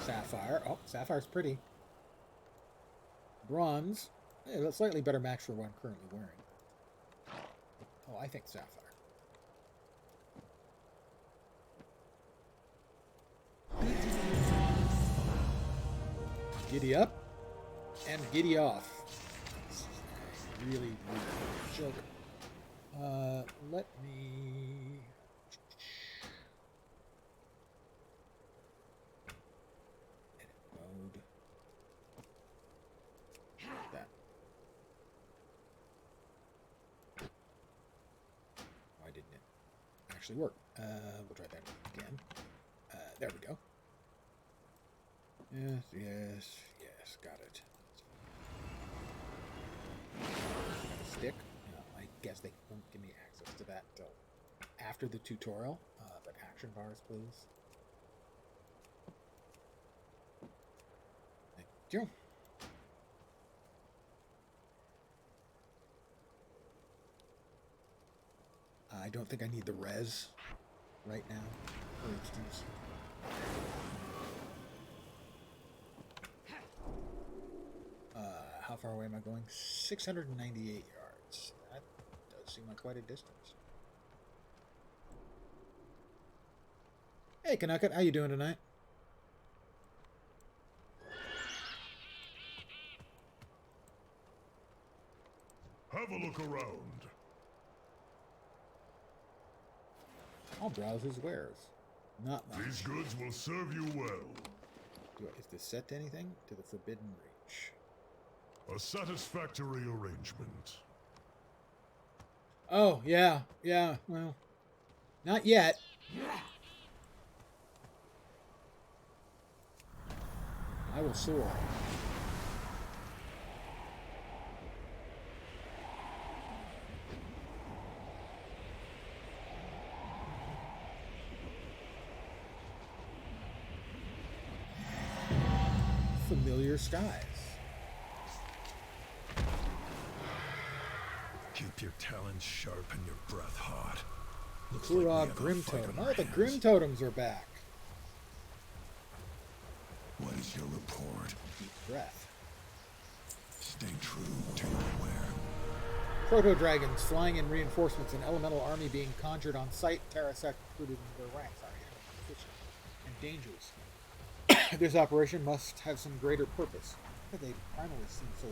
Sapphire. Oh, Sapphire's pretty. Bronze. A slightly better match for what I'm currently wearing. Oh, I think Sapphire. Giddy up and giddy off. Really, really joke. Let me. Edit mode. That. Why didn't it actually work? We'll try that again. There we go. Yes, yes, yes, got it. Stick. No, I guess they won't give me access to that until after the tutorial. But action bars, please. Thank you. I don't think I need the res right now, for instance. How far away am I going? 698 yards. That does seem like quite a distance. Hey, Kanaka, how you doing tonight? Have a look around. I'll browse his wares. Not much. These goods will serve you well. Is this set to anything? To the Forbidden Reach. A satisfactory arrangement. Oh, yeah, well, not yet. I will soar. Familiar skies. Keep your talons sharp and your breath hot. Looks Kurog like we have a Grim fight Totem. on Oh, our the hands. Grim Totems are back. What is your report? Deep breath. Stay true to your wear. Proto-dragons flying in reinforcements, an elemental army being conjured on site. Terrasec included in their ranks. Efficient and dangerous. This operation must have some greater purpose. They finally seem so.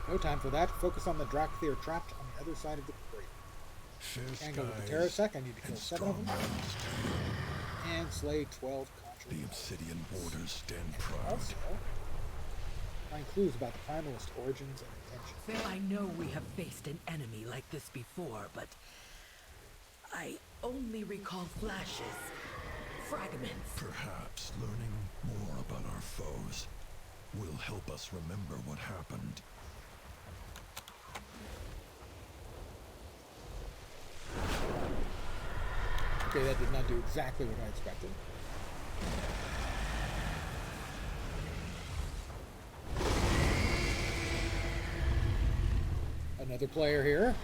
No time for that. Focus on the Drakkar trapped on the other side of the crater. Fair And go with the skies Terrasec. I need to kill and 7 of them. strong winds. And slay 12 conjured. The obsidian borders stand proud. Also, find clues about the primalist origins and intentions. I know we have faced an enemy like this before, but I only recall flashes, fragments. Perhaps learning more about our foes will help us remember what happened. Okay, that did not do exactly what I expected. Another player here,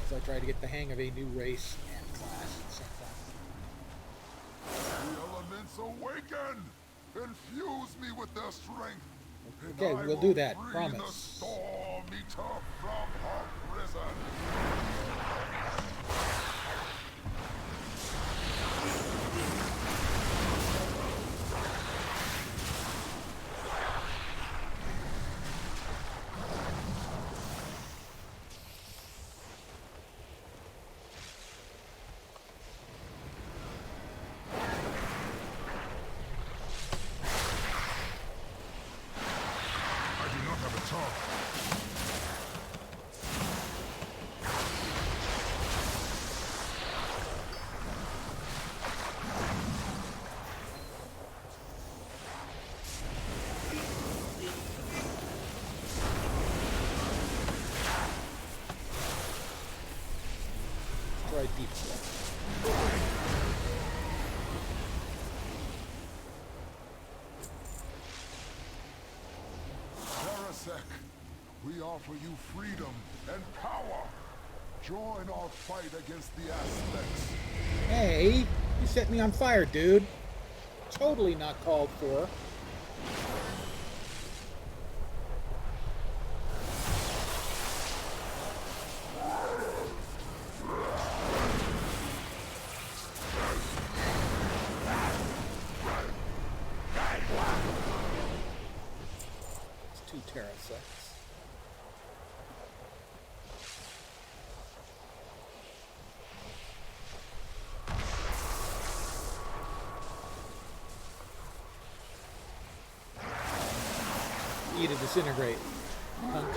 as I try to get the hang of a new race and class at the same time. The elements awaken! Infuse me with their strength. Okay, and I we'll will do that, free the promise. Storm Eater from her prison. I do not have a tongue. Sec, we offer you freedom and power. Join our fight against the Aspects. Hey, you set me on fire, dude. Totally not called for. It's 2 terrasects. You to disintegrate. Punk.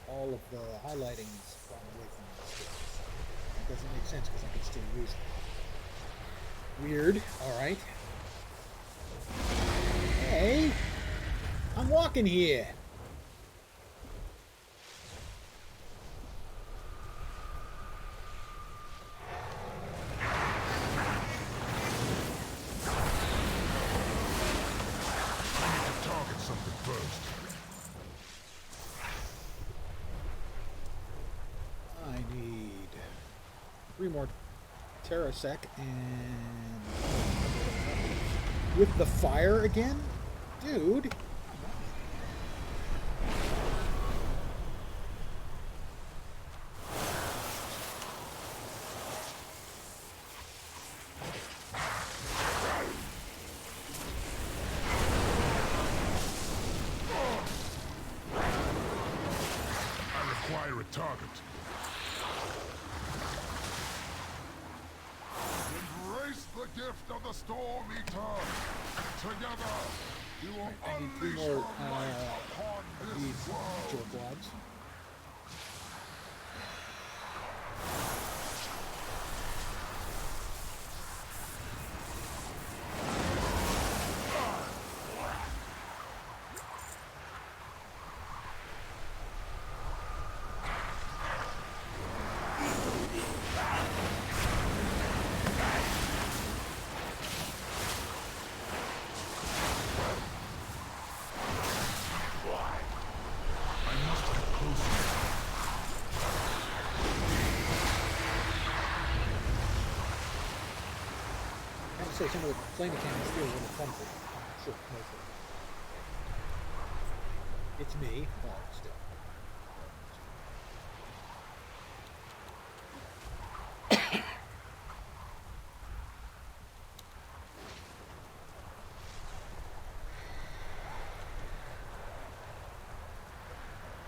All of the highlighting is gone away from the skills. That doesn't make sense because I can still use it. Weird. Alright. Hey! I'm walking here! I need to target something first. I need 3 more terrasec and with the fire again? Dude. I require a target. Embrace the gift of the Storm Eater. Together, we will I need 3 unleash more our might upon these this world. jerkwads. I must get closer. I have to say, some of the flame mechanics feel a little clumsy. Sure, mostly. It's me, but still.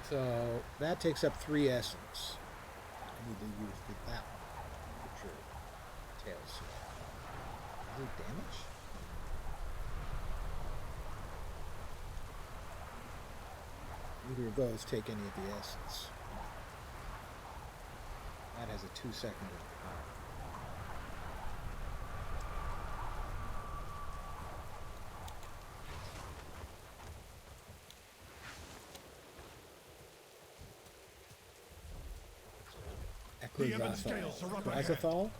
So that takes up 3 essence. I need to use that one. For sure. Tails. Is it damage? Neither of those take any of the essence. That has a 2-second power. The Ebon Scales are up ahead. Chrysethol?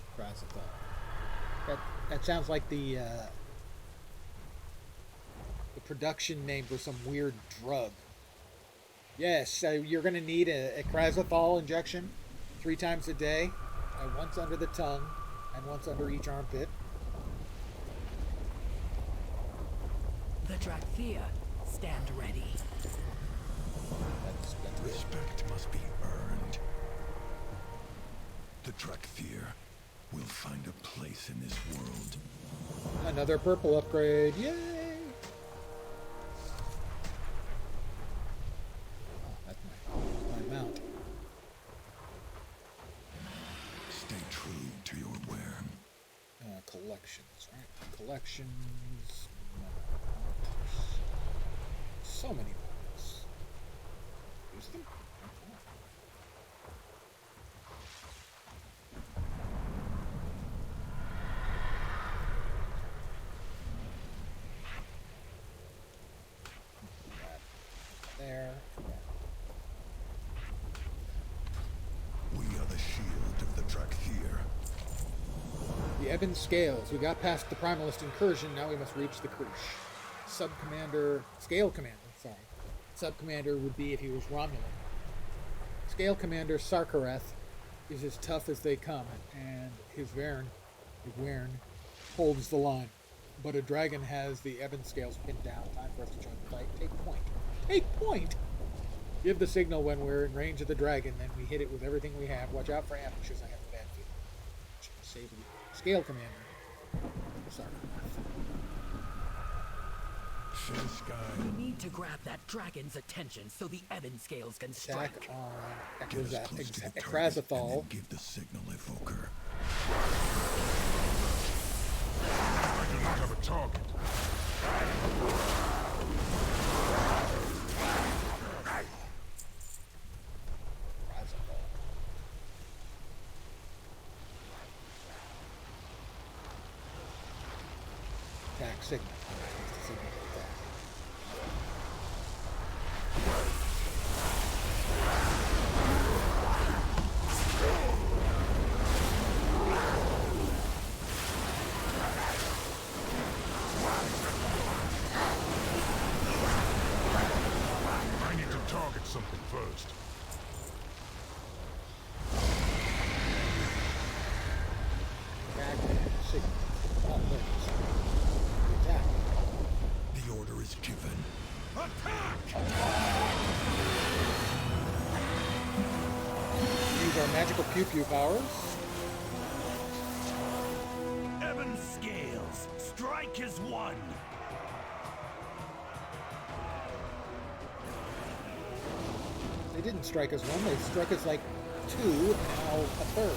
That sounds like the production name for some weird drug. Yes, so you're going to need a chrysethol injection 3 times a day, once under the tongue and once under each armpit. The Drakkar stand ready. That's weird. Respect must be earned. The Drakkar will find a place in this world. Another purple upgrade. Yay! Oh, that's my mount. Stay true to your wear. Collections, right? Collections. So many ones. Use them? We are the shield of the Drakkar. The Ebon Scales. We got past the Primalist incursion. Now we must reach the Krish. Sub-Commander... Scale Commander, sorry. Sub-Commander would be if he was Romulan. Scale Commander Sarkareth is as tough as they come, and his Vern holds the line. But a dragon has the Ebon Scales pinned down. Time for us to join the fight. Take point. Take point! Give the signal when we're in range of the dragon, then we hit it with everything we have. Watch out for ambushes. I have a bad feeling. Save you. Scale Commander. Sorry. We need to grab that dragon's attention so the Ebon Scales can strike. Attack on Get us close to the target and Ekrazathal. then give the signal evoker. I do not have a target. Attack signal. Signal attack. I need to target something first. Attack signal. Oh, there it is. Attack. The order is given. Use our magical pew-pew powers. Ebon Scales, strike as one. They didn't strike us one, they struck us like two, and now a third.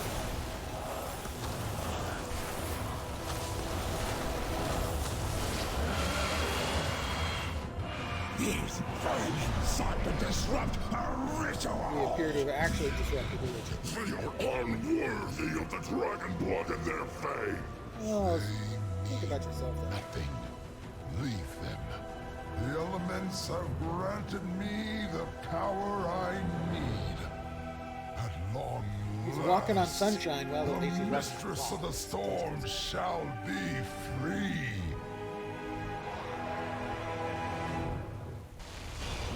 These vermin sought to disrupt a ritual. We appear to have actually disrupted the ritual. They are unworthy of the dragon blood in their veins. Oh, think about yourself then. Nothing. Leave them. The elements have granted me the power I need. At long He's last, walking on sunshine, well, at least the he's mistress of the storm shall be free.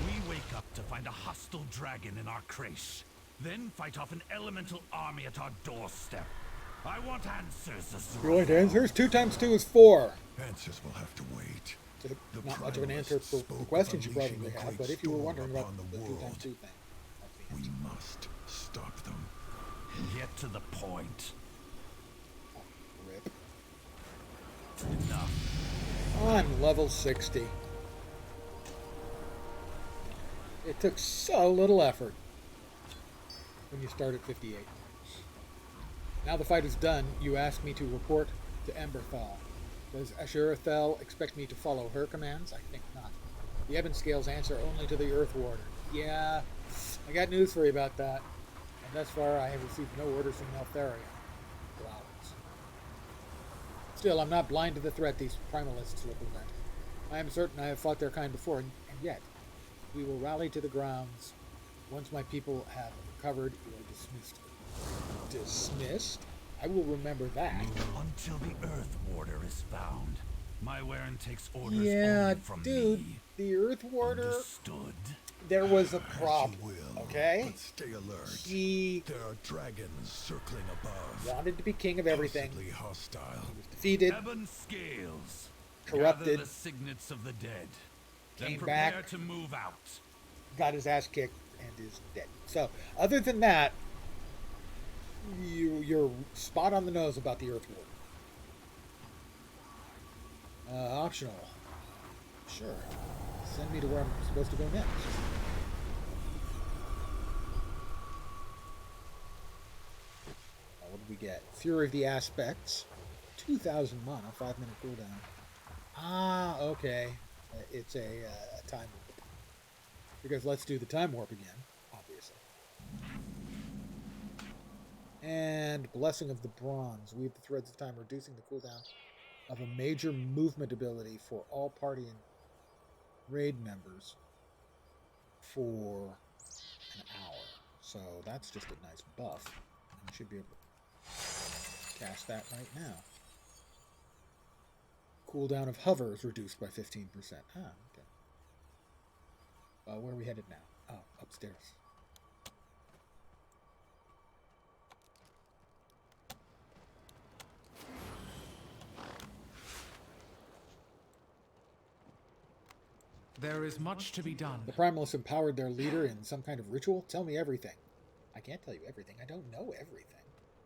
We wake up to find a hostile dragon in our creche, then fight off an elemental army at our doorstep. I want answers, Azura. You want answers? 2 times 2 is 4. Answers will have to wait. So The not much of an answer Primalists for spoke the of questions you unleashing probably a have, great but if you were storm wondering about upon the 2 world, times 2 thing, that's the we answer. must stop them. Get to the point. Rip. Enough. I'm level 60. It took so little effort when you start at 58. Now the fight is done, you ask me to report to Emberthal. Does Ashurathel expect me to follow her commands? I think not. The Ebon Scales answer only to the Earth Warder. Yeah, I got news for you about that. And thus far, I have received no orders from Neltharia. Flowers. Still, I'm not blind to the threat these primalists represent. I am certain I have fought their kind before, and yet, we will rally to the grounds. Once my people have recovered, you are dismissed. Dismissed? I will remember that. Until the Earth Warder is found. My Waren takes orders Yeah, only from dude, me. the Earth Warder, Understood. there was a As problem, you will, okay? but stay alert. He There are dragons circling above. wanted to be king of everything. Possibly hostile. He was defeated, Ebon Scales. corrupted, Gather the signets of the dead. Came Then prepare back. to move out. got his ass kicked, and is dead. So, other than that, you're spot on the nose about the Earth Warder. Optional. Sure. Send me to where I'm supposed to go next. What did we get? Fury of the Aspects. 2,000 mana, 5-minute cooldown. Ah, okay. It's a time warp. Because let's do the time warp again, obviously. And Blessing of the Bronze. Weave the threads of time, reducing the cooldown of a major movement ability for all party and raid members. for an hour. So that's just a nice buff. And I should be able to cast that right now. Cooldown of hover is reduced by 15%. Ah, okay. Where are we headed now? Oh, upstairs. There is much to be done. The Primalists empowered their leader in some kind of ritual? Tell me everything. I can't tell you everything. I don't know everything.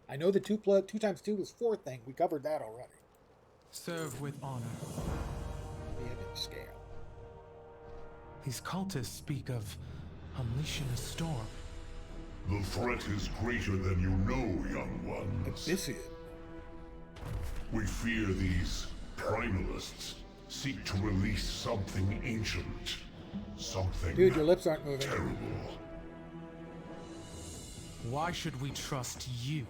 I know the 2 times 2 is 4 thing. We covered that already. Serve with honor. The Ebon Scale. These cultists speak of unleashing a storm. The threat is greater than you know, young ones. Abyssian. We fear these Primalists seek to release something ancient. Something Dude, your lips aren't moving. terrible. Why should we trust you?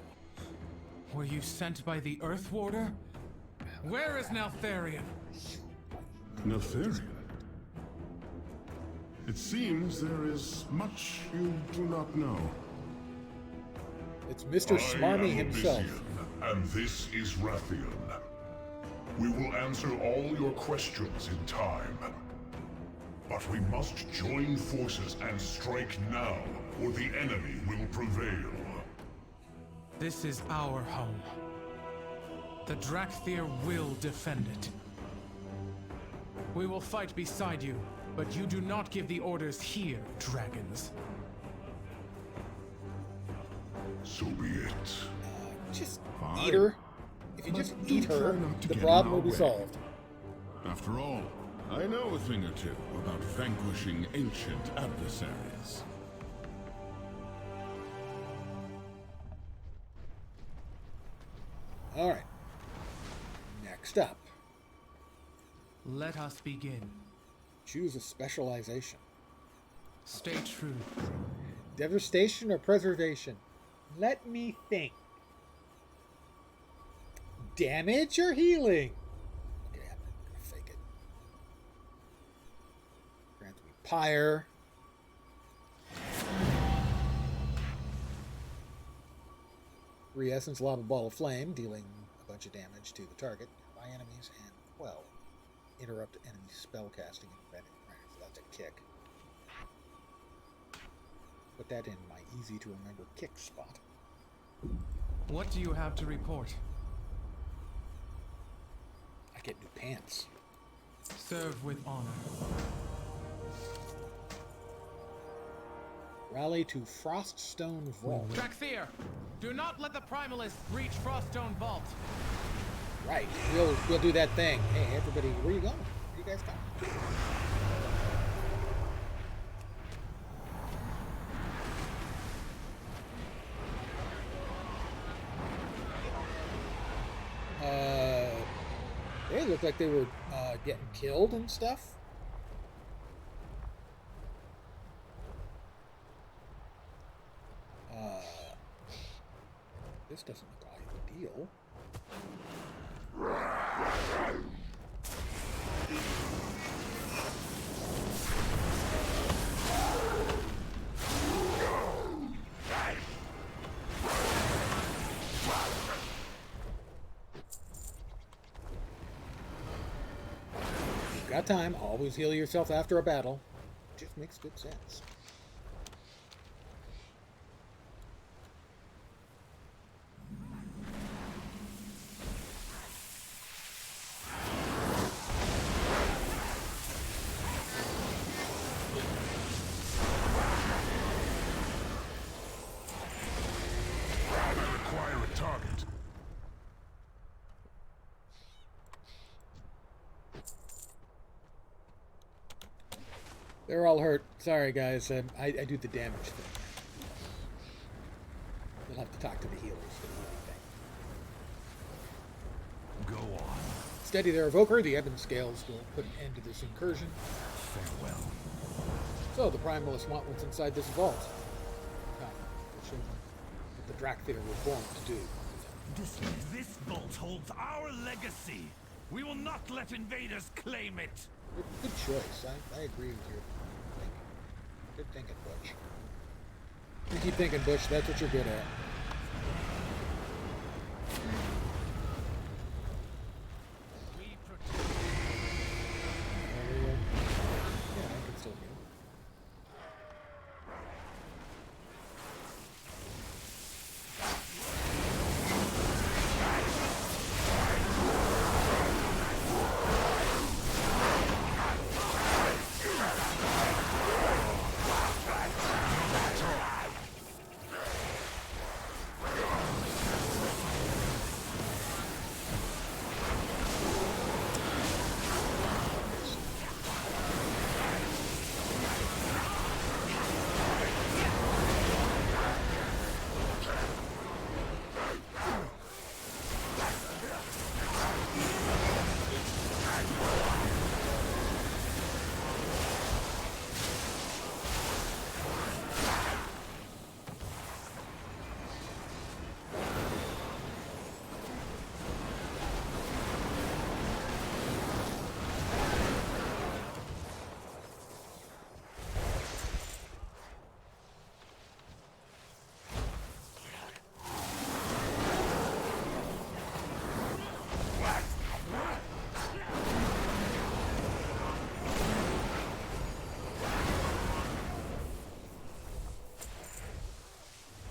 Were you sent by the Earth Warder? Where is Neltharion? Neltharion? It seems there is much you do not know. It's Mr. Smarmy himself. Abyssian, and this is Rathian. We will answer all your questions in time. But we must join forces and strike now, or the enemy will prevail. This is our home. The Drakkar will defend it. We will fight beside you, but you do not give the orders here, dragons. So be it. Just Fine. eat her. If you But just do eat her, try not to the get problem in will our be way. solved. After all, I know a thing or two about vanquishing ancient adversaries. Alright. Next up. Let us begin. Choose a specialization. Stay true. Devastation or preservation? Let me think. Damage or healing? Okay, I'm gonna fake it. Grants me Pyre. Re-Essence Lava Ball of Flame, dealing a bunch of damage to the target, by enemies, and, well, interrupt enemy spellcasting and preventing. Right, so that's a kick. Put that in my easy-to-remember kick spot. What do you have to report? I get new pants. Serve with honor. Rally to Froststone Vault. Drakkar, do not let the Primalists reach Froststone Vault. Right, we'll do that thing. Hey, everybody, where you going? Where you guys going? They looked like they were getting killed and stuff. This doesn't look ideal. You've got time. Always heal yourself after a battle. Just makes good sense. They're all hurt. Sorry, guys. I do the damage thing. You'll have to talk to the healers for the healing thing. Go on. Steady there, Evoker. The Ebon Scales will put an end to this incursion. Farewell. So, the Primalists want what's inside this vault. Come, we'll show them what the Drakkar were born to do. This vault holds our legacy. We will not let invaders claim it. Good choice. I agree with your thinking. Good thinking, Butch. You keep thinking, Butch. That's what you're good at. Yeah, I can still heal.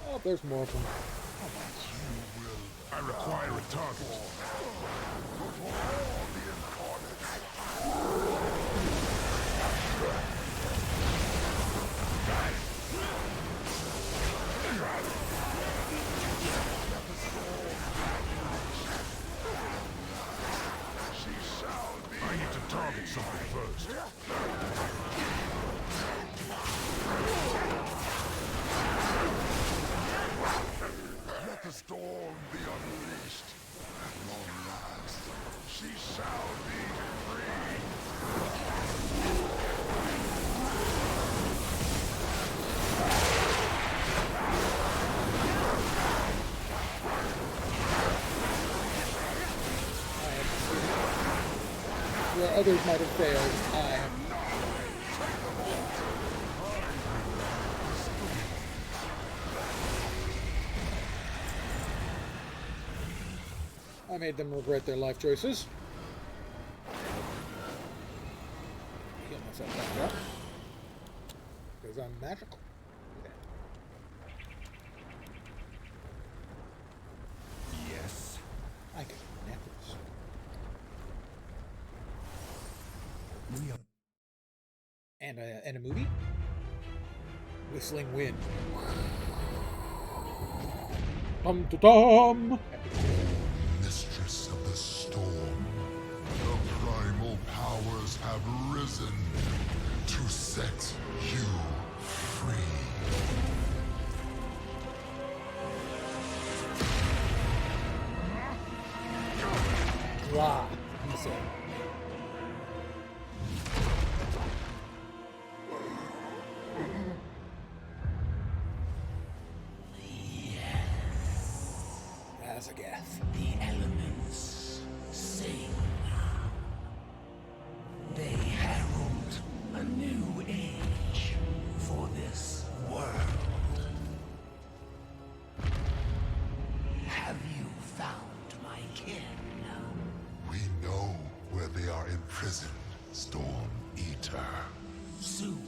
Oh, there's more of them. I require a target. I need to target something first. Let the storm be unleashed. At long last, she shall be free. Where others might have failed, I have. I made them regret their life choices. Get myself back up. Because I'm magical. Yes. I get a necklace. And a movie? Whistling Wind. Dum da dum! Mistress of the storm, the primal powers have risen to set you free. Blah, he said. Azagath. The elements sing. They herald a new age for this world. Have you found my kin? We know where they are imprisoned, Storm Eater. Soon,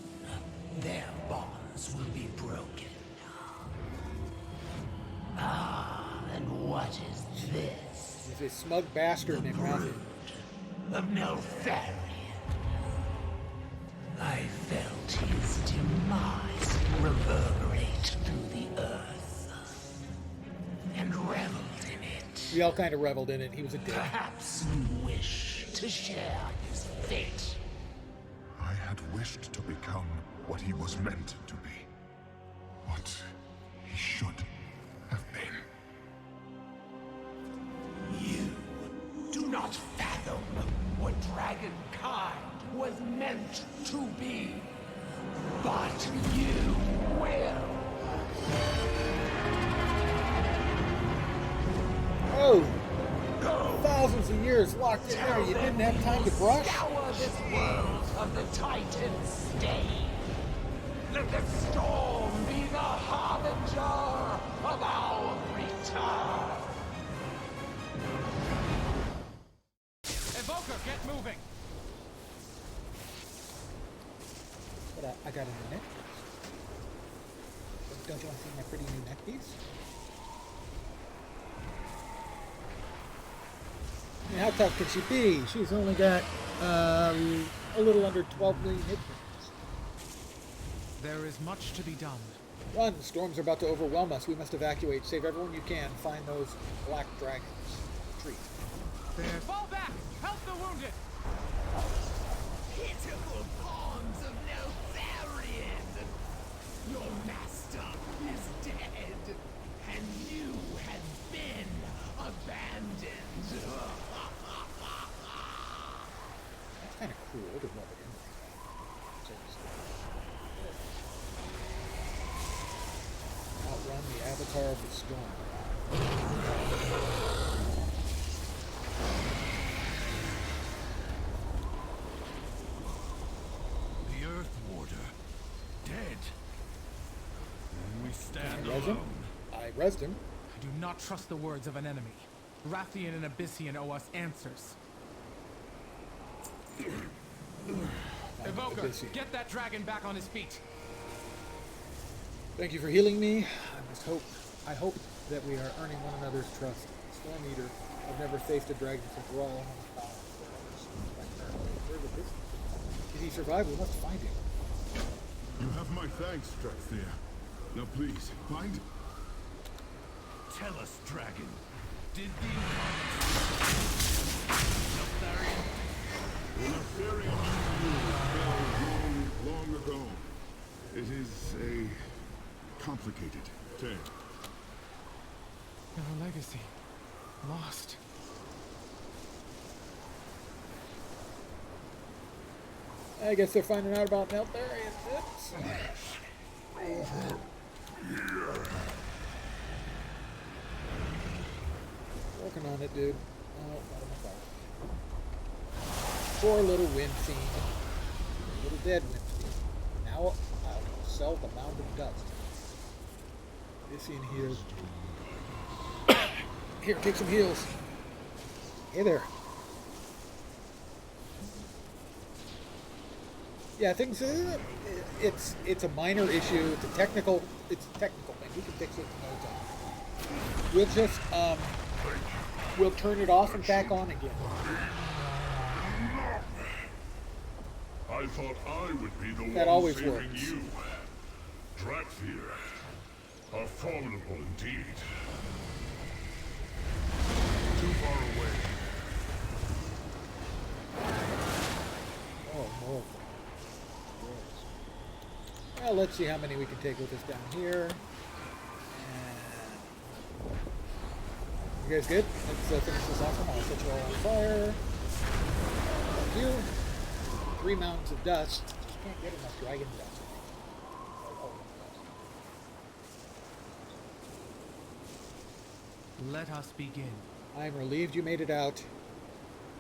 their bonds will be broken. Ah, and what is this? He's a smug bastard named Matthew. Of Neltharion. I felt his demise reverberate through the earth, and reveled in it. We all kind of reveled in it. He was a dick. Perhaps you wish to share his fate. I had wished to become what he was meant to be. What he should have been. You do not fathom what dragonkind was meant to be. But you will. Oh! Thousands of years locked in there. You didn't have time to brush? Scour this world of the Titan stain. Let the storm be the harbinger of our return. Evoker, get moving! But I got a new neck piece. Don't you want to see my pretty new neck piece? I mean, how tough could she be? She's only got a little under 12 million hit points. There is much to be done. Run! The storms are about to overwhelm us. We must evacuate. Save everyone you can. Find those black dragons. Retreat. There. Fall back! Help the wounded! Pitiful pawns of Neltharion! Your master is dead, and you have been abandoned. That's kind of cruel to rub it in like that. Outrun the avatar of the storm. The Earth Warder. Dead. We stand Res him? alone. I resed him. I do not trust the words of an enemy. Rathian and Abyssian owe us answers. Evoker, Abyssian. get that dragon back on his feet. Thank you for healing me. I hope that we are earning one another's trust. Storm Eater. I've never faced a dragon so raw and power. Where's Abyssian? Did he survive? We must find him. You have my thanks, Drakkar. Now please, find... Tell us, dragon. Did the Neltharion? The Neltharion fell long ago. It is a complicated tale. Our legacy. Lost. I guess they're finding out about Neltharion. Oops. Working on it, dude. Oh, not enough power. Poor little wind fiend. Little dead wind fiend. Now I'll sell the mound of dust. Abyssian heals. Here, take some heals. Hey there. Yeah, things. It's a minor issue. It's a technical thing. We can fix it in no time. We'll just we'll turn it off and back on again. I thought I would be the That one always saving works. you. Drakkar. Are formidable indeed. Too far away. Oh, more. Well, let's see how many we can take with us down here. And you guys good? Let's finish this off. I'll set you all on fire. Thank you. 3 mountains of dust. Just can't get enough dragon dust. Let us begin. I'm relieved you made it out.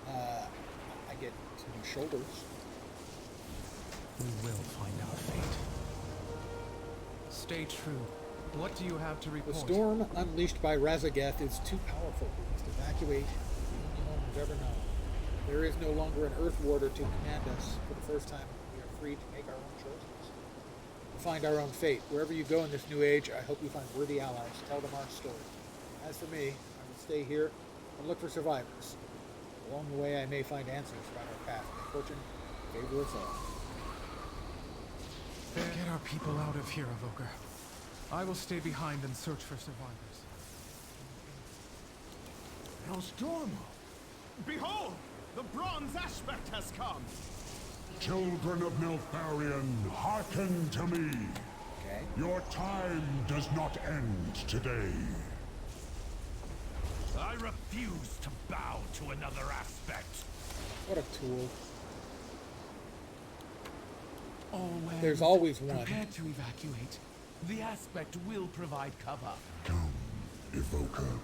I get some new shoulders. We will find our fate. Stay true. What do you have to report? The storm unleashed by Razageth is too powerful. We must evacuate the only home we've ever known. There is no longer an Earth Warder to command us. For the first time, we are free to make our own choices. To find our own fate. Wherever you go in this new age, I hope you find worthy allies. Tell them our story. As for me, I will stay here and look for survivors. Along the way, I may find answers about our path. May fortune favor us all. Get our people out of here, Evoker. I will stay behind and search for survivors. Nostromo! Behold! The bronze aspect has come! Children of Neltharion, hearken to me. Okay. Your time does not end today. I refuse to bow to another aspect. What a tool. Always There's always one. prepare to evacuate. The aspect will provide cover. Come, Evoker.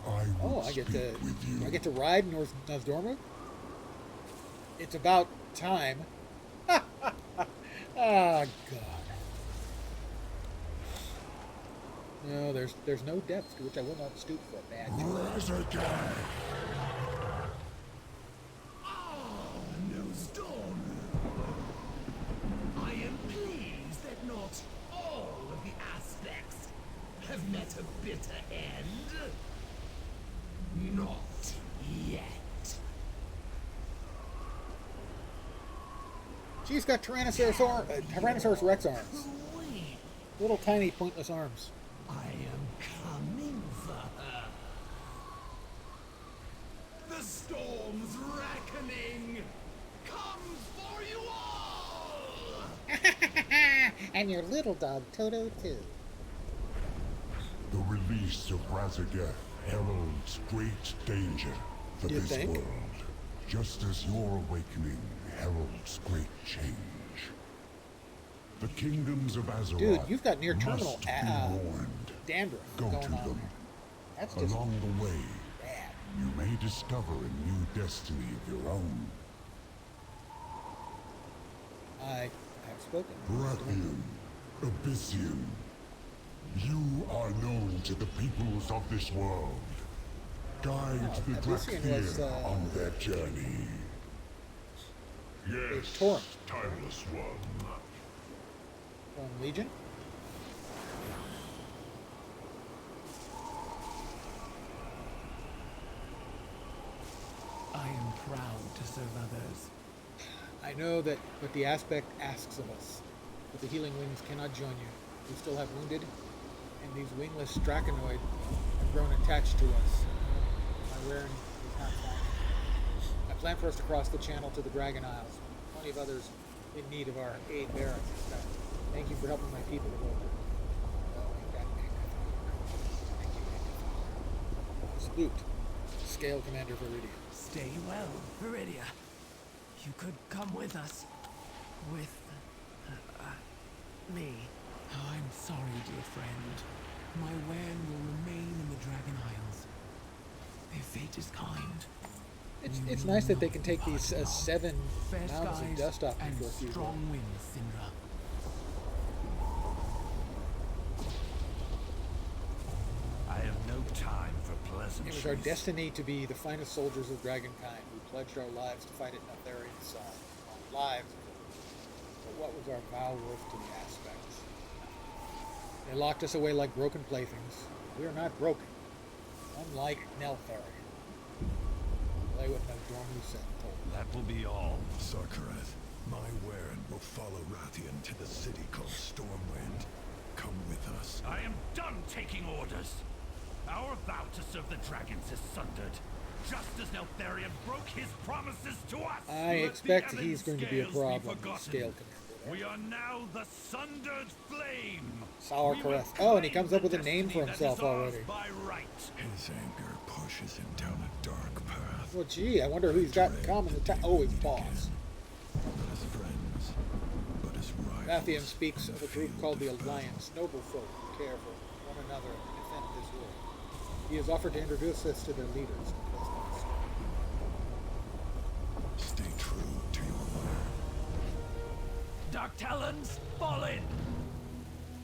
I will Oh, I get speak to with you. I get to ride Nosdorma? It's about time. Ah, God. No, there's no depth to which I will not stoop for a bad joke. Rise again! No storm! I am pleased that not all of the aspects have met a bitter end. Not yet. She's got Tyrannosaurus Rex arms. Little tiny pointless arms. I am coming for her. The storm's reckoning comes for you all! And your little dog Toto too. The release of Razageth heralds great danger for You this think? world, just as your awakening heralds great change. The kingdoms of Azeroth Dude, you've got near terminal must be warned. dandruff Go going to on them. there. That's just Along the way, bad. you may discover a new destiny of your own. I have spoken. Brathian, Abyssian, you are known to the peoples of this world. Guide the Abyssian was, Drakkar on their journey. Yes, Torrent. timeless one. From Legion? I am proud to serve others. I know that what the aspect asks of us, but the healing wings cannot join you. We still have wounded, and these wingless Drakkanoid have grown attached to us. My wearing is not fine. I plan for us to cross the channel to the Dragon Isles. Plenty of others in need of our aid there. Thank you for helping my people to go. Salute. Scale Commander Viridian. Stay well, Viridia. You could come with us. With... me. Oh, I'm sorry, dear friend. My Wan will remain in the Dragon Isles. Their fate is kind. It's nice that they can take these 7 Fair mountains of skies dust off and for a few days. strong winds, Sindra. I have no time for pleasantries. It was our destiny to be the finest soldiers of dragonkind. We pledged our lives to fight at Neltharion's side. Our lives. But what was our vow worth to the aspects? They locked us away like broken playthings. We are not broken. Unlike Neltharion. Play what no Dormusen told me. That will be all. Sarkareth, my Waren will follow Rathian to the city called Stormwind. Come with us. I am done taking orders. Our vow to serve the dragons is sundered, just as Neltharion broke his promises to us. I Let expect the he's going to be a Scales problem. forgotten. Scale Commander. We are now the sundered flame. Sarkareth. Oh, and he comes up with a name for himself already. By right. His anger pushes him down a dark path. Well, gee, I wonder who he's got in common with Oh, his boss. Not as friends, but as rivals. Rathian speaks of a group called the Alliance, noble folk who care for one another and defend this world. He has offered to introduce us to their leaders. Stay true to your word. Dark Talons, fall in!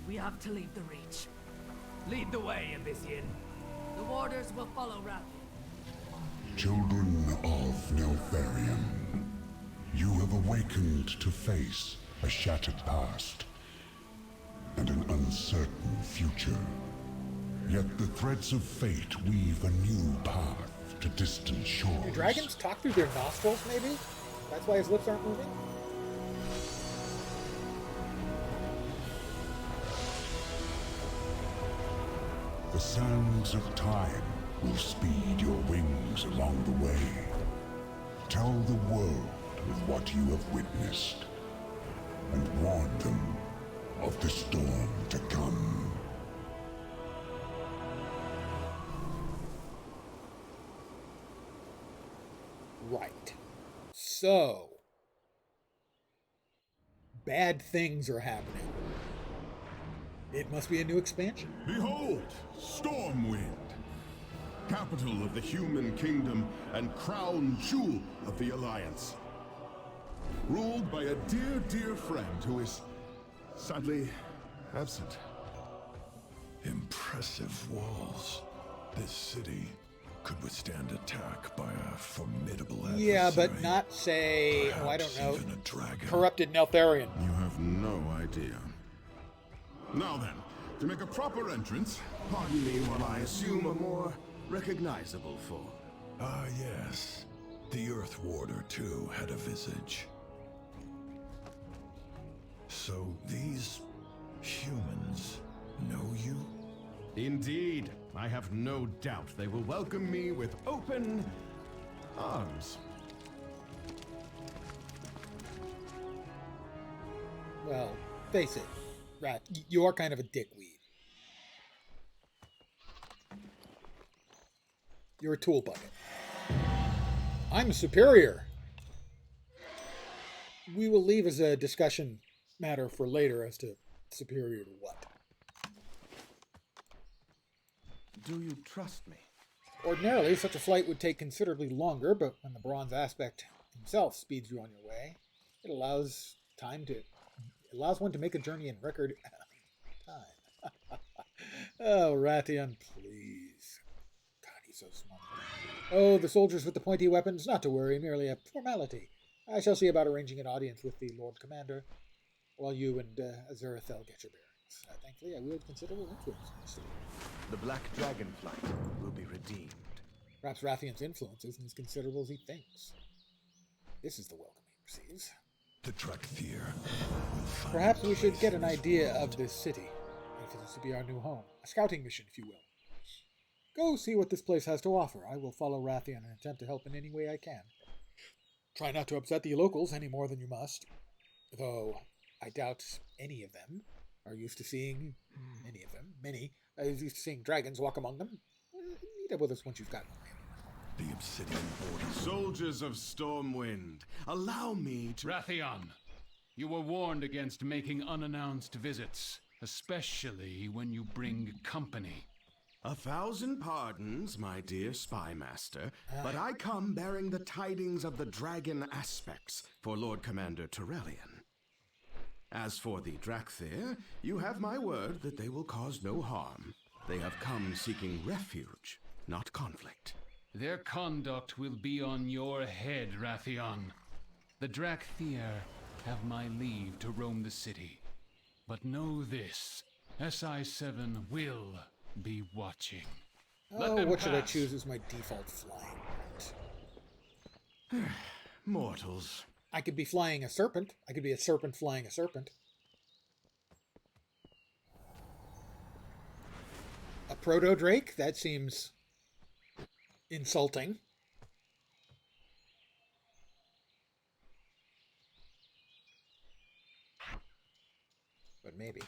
We have to leave the Reach. Lead the way, Abyssian. The warders will follow Rathian. Children of Neltharion, you have awakened to face a shattered past and an uncertain future. Yet the threads of fate weave a new path to distant shores. Do dragons talk through their nostrils, maybe? That's why his lips aren't moving? The sands of time will speed your wings along the way. Tell the world of what you have witnessed, and warn them of the storm to come. Right. So, bad things are happening. It must be a new expansion. Behold, Stormwind, capital of the human kingdom and crown jewel of the Alliance. Ruled by a dear, dear friend who is sadly absent. Impressive walls. This city could withstand attack by a formidable adversary. Yeah, but not, say, oh, I don't know, even a dragon. corrupted Neltharion. You have no idea. Now then, to make a proper entrance, pardon me while I assume a more recognizable form. Ah, yes. The Earth Warder, too, had a visage. So these humans know you? Indeed. I have no doubt they will welcome me with open arms. Well, face it, Rat, you are kind of a dickweed. You're a tool bucket. I'm superior. We will leave as a discussion matter for later as to superior to what. Do you trust me? Ordinarily, such a flight would take considerably longer, but when the bronze aspect himself speeds you on your way, it allows one to make a journey in record time. Oh, Rathian, please. God, he's so smart. Oh, the soldiers with the pointy weapons, not to worry, merely a formality. I shall see about arranging an audience with the Lord Commander, while you and Azurathel get your bearings. Thankfully, I wield considerable influence in the city. The Black Dragonflight will be redeemed. Perhaps Rathian's influence isn't as considerable as he thinks. This is the welcome he receives. The Drakkar. Perhaps we should get an idea of this city, if it is to be our new home. A scouting mission, if you will. Go see what this place has to offer. I will follow Rathian and attempt to help in any way I can. Try not to upset the locals any more than you must. Though I doubt any of them are used to seeing... Many are used to seeing dragons walk among them. Meet up with us once you've gotten away. The Obsidian Border. Soldiers of Stormwind, allow me to... Rathian, you were warned against making unannounced visits, especially when you bring company. 1,000 pardons, my dear spy master, but I come bearing the tidings of the dragon aspects for Lord Commander Turellian. As for the Drakkar, you have my word that they will cause no harm. They have come seeking refuge, not conflict. Their conduct will be on your head, Rathian. The Drakkar have my leave to roam the city. But know this, SI-7 will be watching. Oh, what should I choose as my default flying? Mortals. I could be flying a serpent. I could be a serpent flying a serpent. A proto-drake? That seems insulting. But maybe.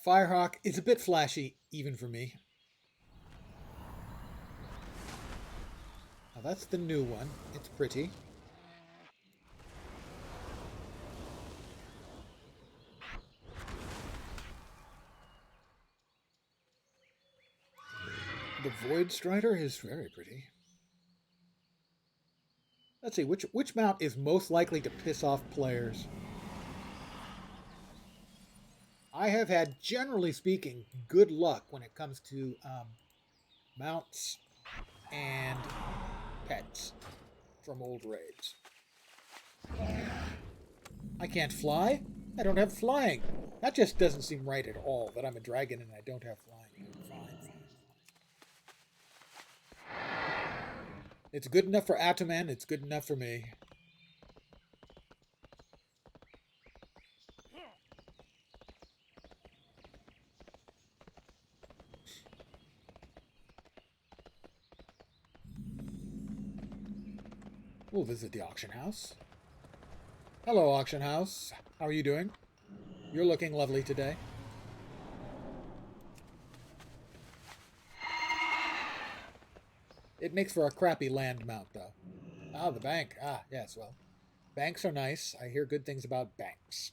Firehawk is a bit flashy, even for me. Now that's the new one. It's pretty. The Void Strider is very pretty. Let's see, which mount is most likely to piss off players? I have had, generally speaking, good luck when it comes to mounts and pets from old raids. I can't fly? I don't have flying. That just doesn't seem right at all, that I'm a dragon and I don't have flying. Fine. It's good enough for Ataman, it's good enough for me. We'll visit the auction house. Hello, auction house. How are you doing? You're looking lovely today. It makes for a crappy land mount, though. Ah, the bank. Ah, yes, well. Banks are nice. I hear good things about banks.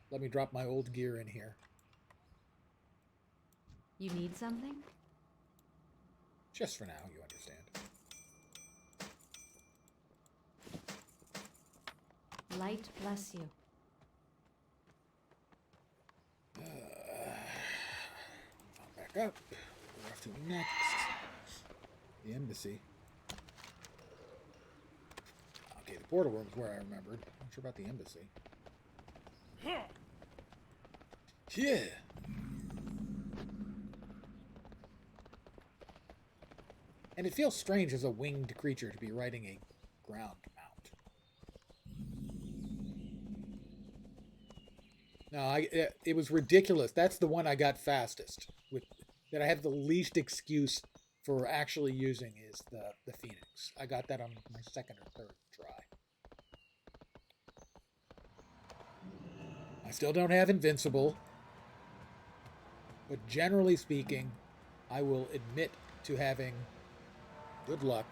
Let me drop my old gear in here. You need something? Just for now, you understand. Light bless you. Yep. We're off to next. The embassy. Okay, the portal room is where I remembered. Not sure about the embassy. Yeah. And it feels strange as a winged creature to be riding a ground mount. No, it was ridiculous. That's the one I got fastest. That I have the least excuse for actually using is the Phoenix. I got that on my second or third try. I still don't have Invincible. But generally speaking, I will admit to having good luck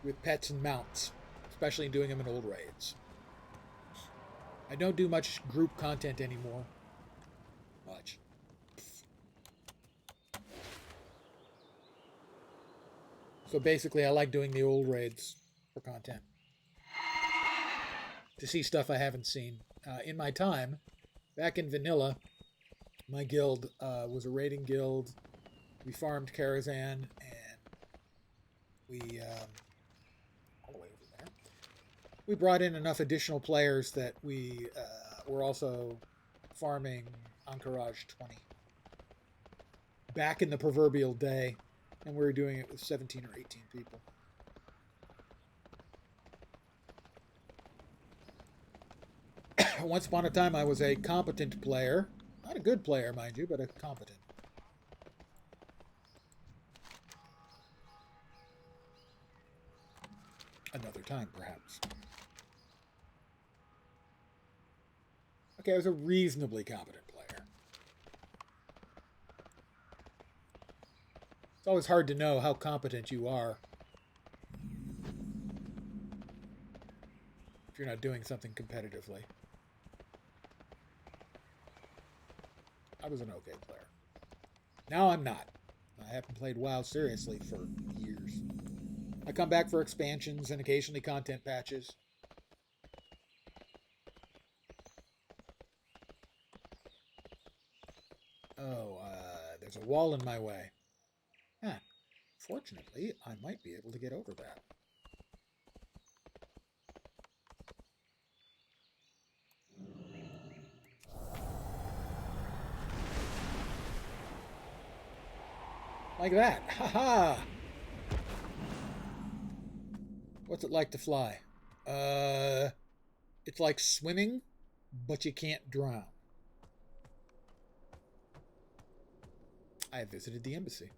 with pets and mounts, especially doing them in old raids. I don't do much group content anymore. Much. So basically, I like doing the old raids for content. To see stuff I haven't seen. In my time, back in vanilla, my guild was a raiding guild. We farmed Karazhan, and we all the way over there. We brought in enough additional players that we were also farming Encourage 20 back in the proverbial day, and we were doing it with 17 or 18 people. Once upon a time, I was a competent player. Not a good player, mind you, but a competent. Another time, perhaps. Okay, I was a reasonably competent player. It's always hard to know how competent you are if you're not doing something competitively. I was an okay player. Now I'm not. I haven't played WoW seriously for years. I come back for expansions and occasionally content patches. Oh, there's a wall in my way. Huh. Fortunately, I might be able to get over that. Like that. Ha-ha! What's it like to fly? It's like swimming, but you can't drown. I have visited the embassy.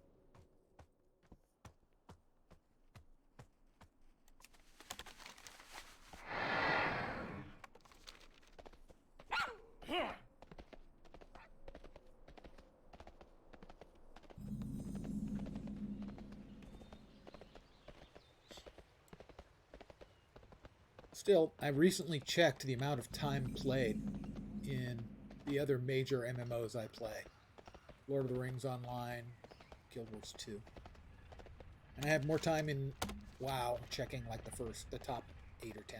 Still, I recently checked the amount of time played in the other major MMOs I play. Lord of the Rings Online, Guild Wars 2. And I have more time in WoW checking like the top 8 or 10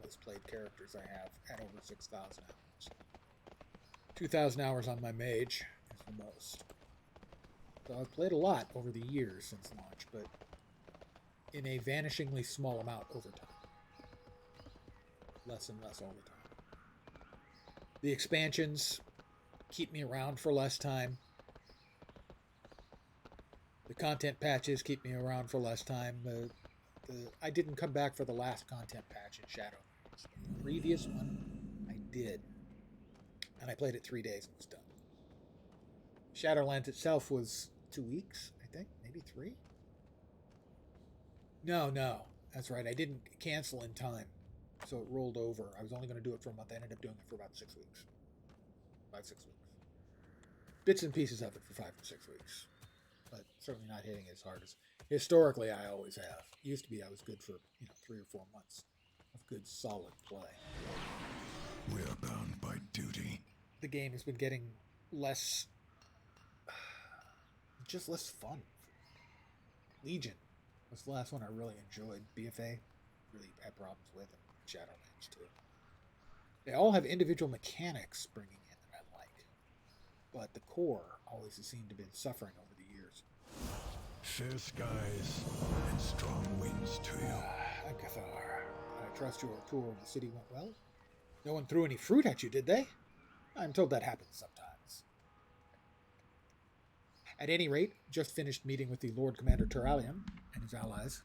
most played characters I have at over 6,000 hours. 2,000 hours on my mage is the most. So I've played a lot over the years since launch, but in a vanishingly small amount over time. Less and less all the time. The expansions keep me around for less time. The content patches keep me around for less time. I didn't come back for the last content patch in Shadowlands. The previous one, I did. And I played it 3 days and was done. Shadowlands itself was 2 weeks, I think. Maybe 3? No. That's right. I didn't cancel in time. So it rolled over. I was only going to do it for a month. I ended up doing it for about 6 weeks. 5-6 weeks. Bits and pieces of it for 5 or 6 weeks. But certainly not hitting as hard as historically I always have. It used to be I was good for 3 or 4 months of good solid play. We are bound by duty. The game has been getting less fun. Legion was the last one I really enjoyed. BFA really had problems with, and Shadowlands too. They all have individual mechanics bringing in that I like. but the core always has seemed to have been suffering over the years. Fair skies and strong winds to you. Agathar, I trust your tour of the city went well? No one threw any fruit at you, did they? I'm told that happens sometimes. At any rate, just finished meeting with the Lord Commander Turalian and his allies,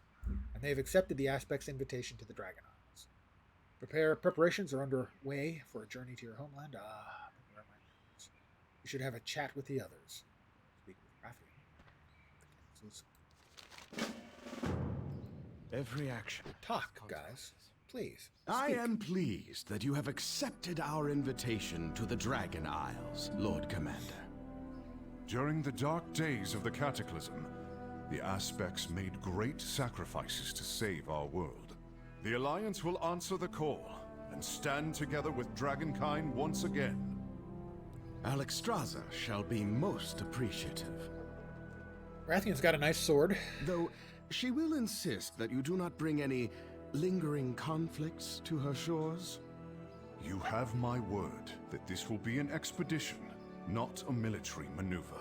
and they have accepted the Aspect's invitation to the Dragon Isles. Preparations are underway for a journey to your homeland. Where are my notes? You should have a chat with the others. Speak with Raphael. Every action. Talk, guys. Please. I speak. am pleased that you have accepted our invitation to the Dragon Isles, Lord Commander. During the dark days of the Cataclysm, the Aspects made great sacrifices to save our world. The Alliance will answer the call and stand together with Dragonkind once again. Alexstrasza shall be most appreciative. Rathian's got a nice sword. Though she will insist that you do not bring any lingering conflicts to her shores. You have my word that this will be an expedition, not a military maneuver.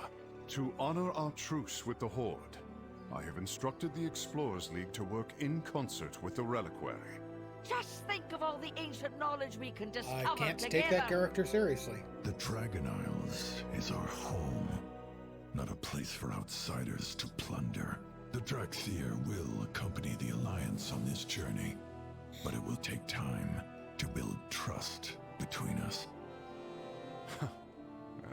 To honor our truce with the Horde, I have instructed the Explorers League to work in concert with the Reliquary. Just think of all the ancient knowledge we can discover I can't together. take that character seriously. The Dragon Isles is our home, not a place for outsiders to plunder. The Drakkar will accompany the Alliance on this journey, but it will take time to build trust between us.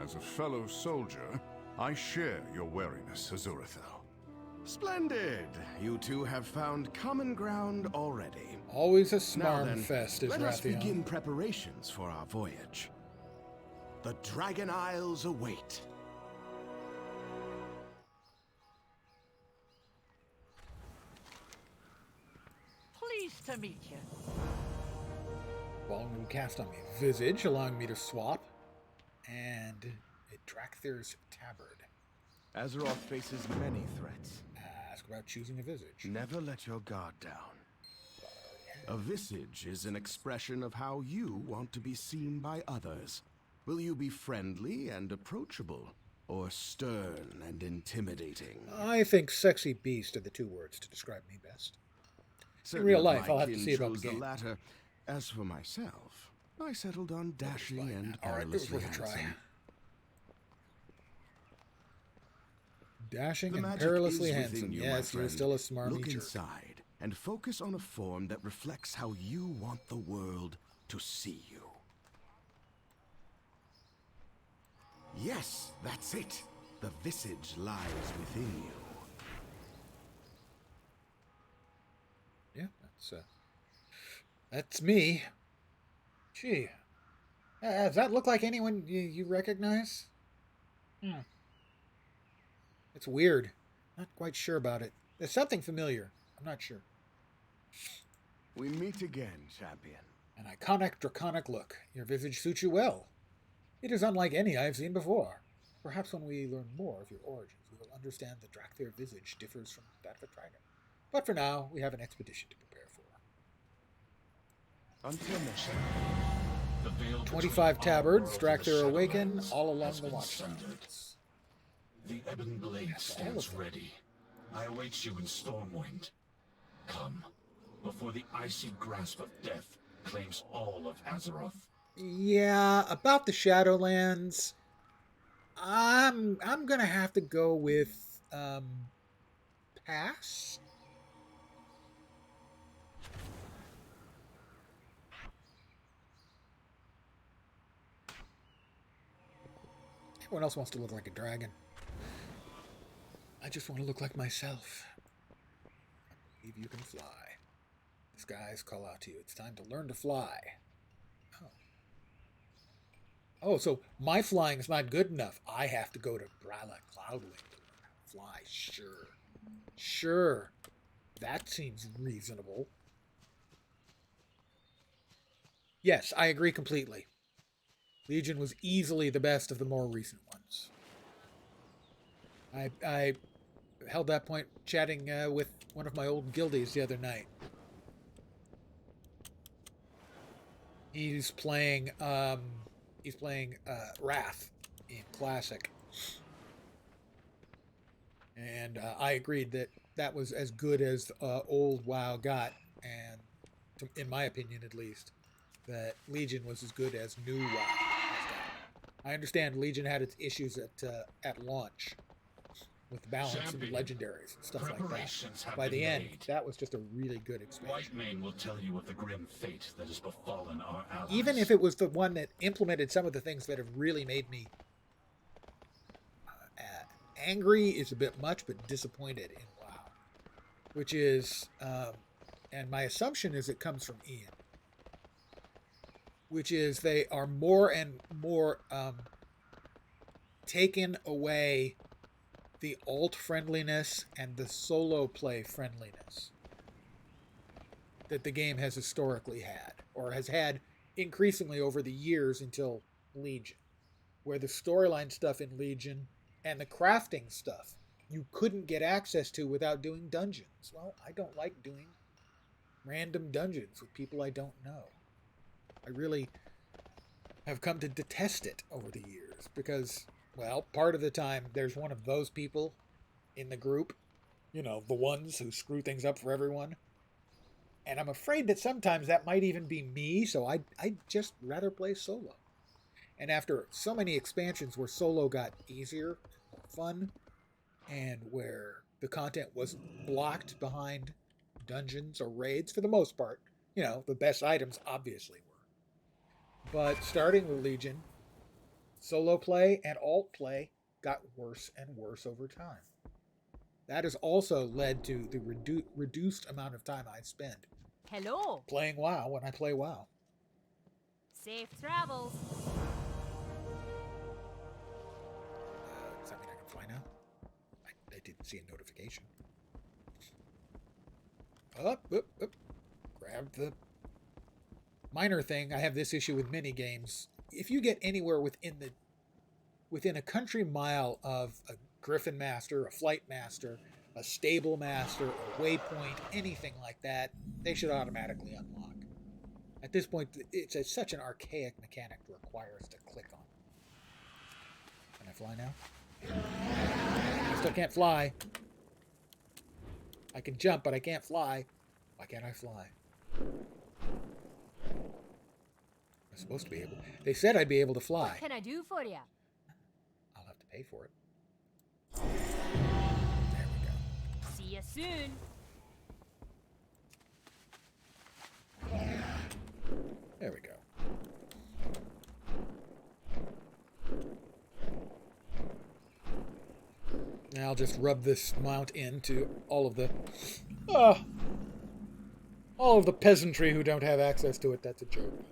As a fellow soldier, I share your wariness, Azurathel. Splendid! You two have found common ground already. Always a Now smarm then, fest, is let us Rathian. begin preparations for our voyage. The Dragon Isles await. Pleased to meet you. Baldwin cast on me Visage, allowing me to swap, and a Drakthir's Tabard. Azeroth faces many threats. Ask about choosing a Visage. Never let your guard down. A visage is an expression of how you want to be seen by others. Will you be friendly and approachable, or stern and intimidating? I think sexy beast are the two words to describe me best. Certainly real life, my I'll have to kin see about chose the game. latter. As for myself, I settled on dashing and All right, it was perilously worth a try. handsome. Dashing The and magic perilously is within handsome. you, my Yes, you're friend. still a smarmy Look jerk. inside and focus on a form that reflects how you want the world to see you. Yes, that's it. The visage lies within you. Yeah, that's me. Gee, does that look like anyone you recognize? It's weird. Not quite sure about it. There's something familiar. I'm not sure. We meet again, champion. An iconic draconic look. Your visage suits you well. It is unlike any I have seen before. Perhaps when we learn more of your origins, we will understand the Drakthir visage differs from that of a dragon. But for now, we have an expedition to prepare for. Until next time. The veil 25 between our tabards, world and the Drakthir awaken, Shadowlands all along has the been watchtower. sundered. The Ebon Blade stands ready. I await you in Stormwind. Come, before the icy grasp of death claims all of Azeroth. Yeah, about the Shadowlands, I'm gonna have to go with pass. Everyone else wants to look like a dragon. I just want to look like myself. I believe you can fly. The skies call out to you. It's time to learn to fly. Oh, so my flying is not good enough. I have to go to Brala Cloudwing to learn how to fly. Sure. Sure. That seems reasonable. Yes, I agree completely. Legion was easily the best of the more recent ones. I held that point chatting with one of my old guildies the other night. He's playing Wrath in Classic. And I agreed that that was as good as old WoW got, and in my opinion at least, that Legion was as good as new WoW has got. I understand Legion had its issues at launch with balance and legendaries and stuff like that. By the end, that was just a really good expansion. Whitemane will tell you of the grim fate that has befallen our allies. Even if it was the one that implemented some of the things that have really made me angry is a bit much, but disappointed in WoW. Which is, and my assumption is it comes from Ian, which is they are more and more taken away the alt friendliness and the solo play friendliness that the game has historically had, or has had increasingly over the years until Legion, where the storyline stuff in Legion and the crafting stuff you couldn't get access to without doing dungeons. Well, I don't like doing random dungeons with people I don't know. I really have come to detest it over the years because, well, part of the time there's one of those people in the group, you know, the ones who screw things up for everyone. And I'm afraid that sometimes that might even be me, so I'd just rather play solo. And after so many expansions where solo got easier, more fun, and where the content wasn't blocked behind dungeons or raids for the most part, you know, the best items obviously were. But starting with Legion, solo play and alt play got worse and worse over time. That has also led to the reduced amount of time I spend playing WoW when I play WoW. Safe travels. Does that mean I can fly now? I didn't see a notification. Up. Grab the minor thing. I have this issue with mini games. If you get anywhere within a country mile of a Griffin Master, a Flight Master, a Stable Master, a Waypoint, anything like that, they should automatically unlock. At this point, it's such an archaic mechanic to require us to click on. Can I fly now? I still can't fly. I can jump, but I can't fly. Why can't I fly? I'm supposed to be able. They said I'd be able to fly. What can I do for you? I'll have to pay for it. See you soon. There we go. Now I'll just rub this mount into all of the peasantry who don't have access to it. That's a joke.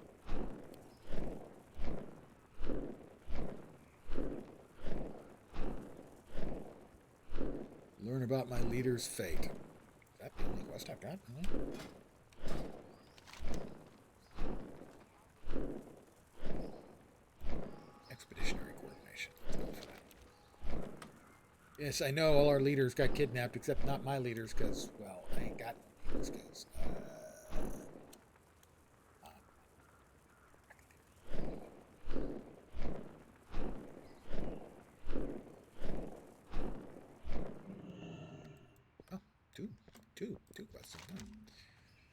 Learn about my leader's fate. Is that the only quest I've got? Really? Expeditionary coordination. Let's go for that. Yes, I know all our leaders got kidnapped, except not my leaders, because, well, I ain't got no leaders, because... Two quests.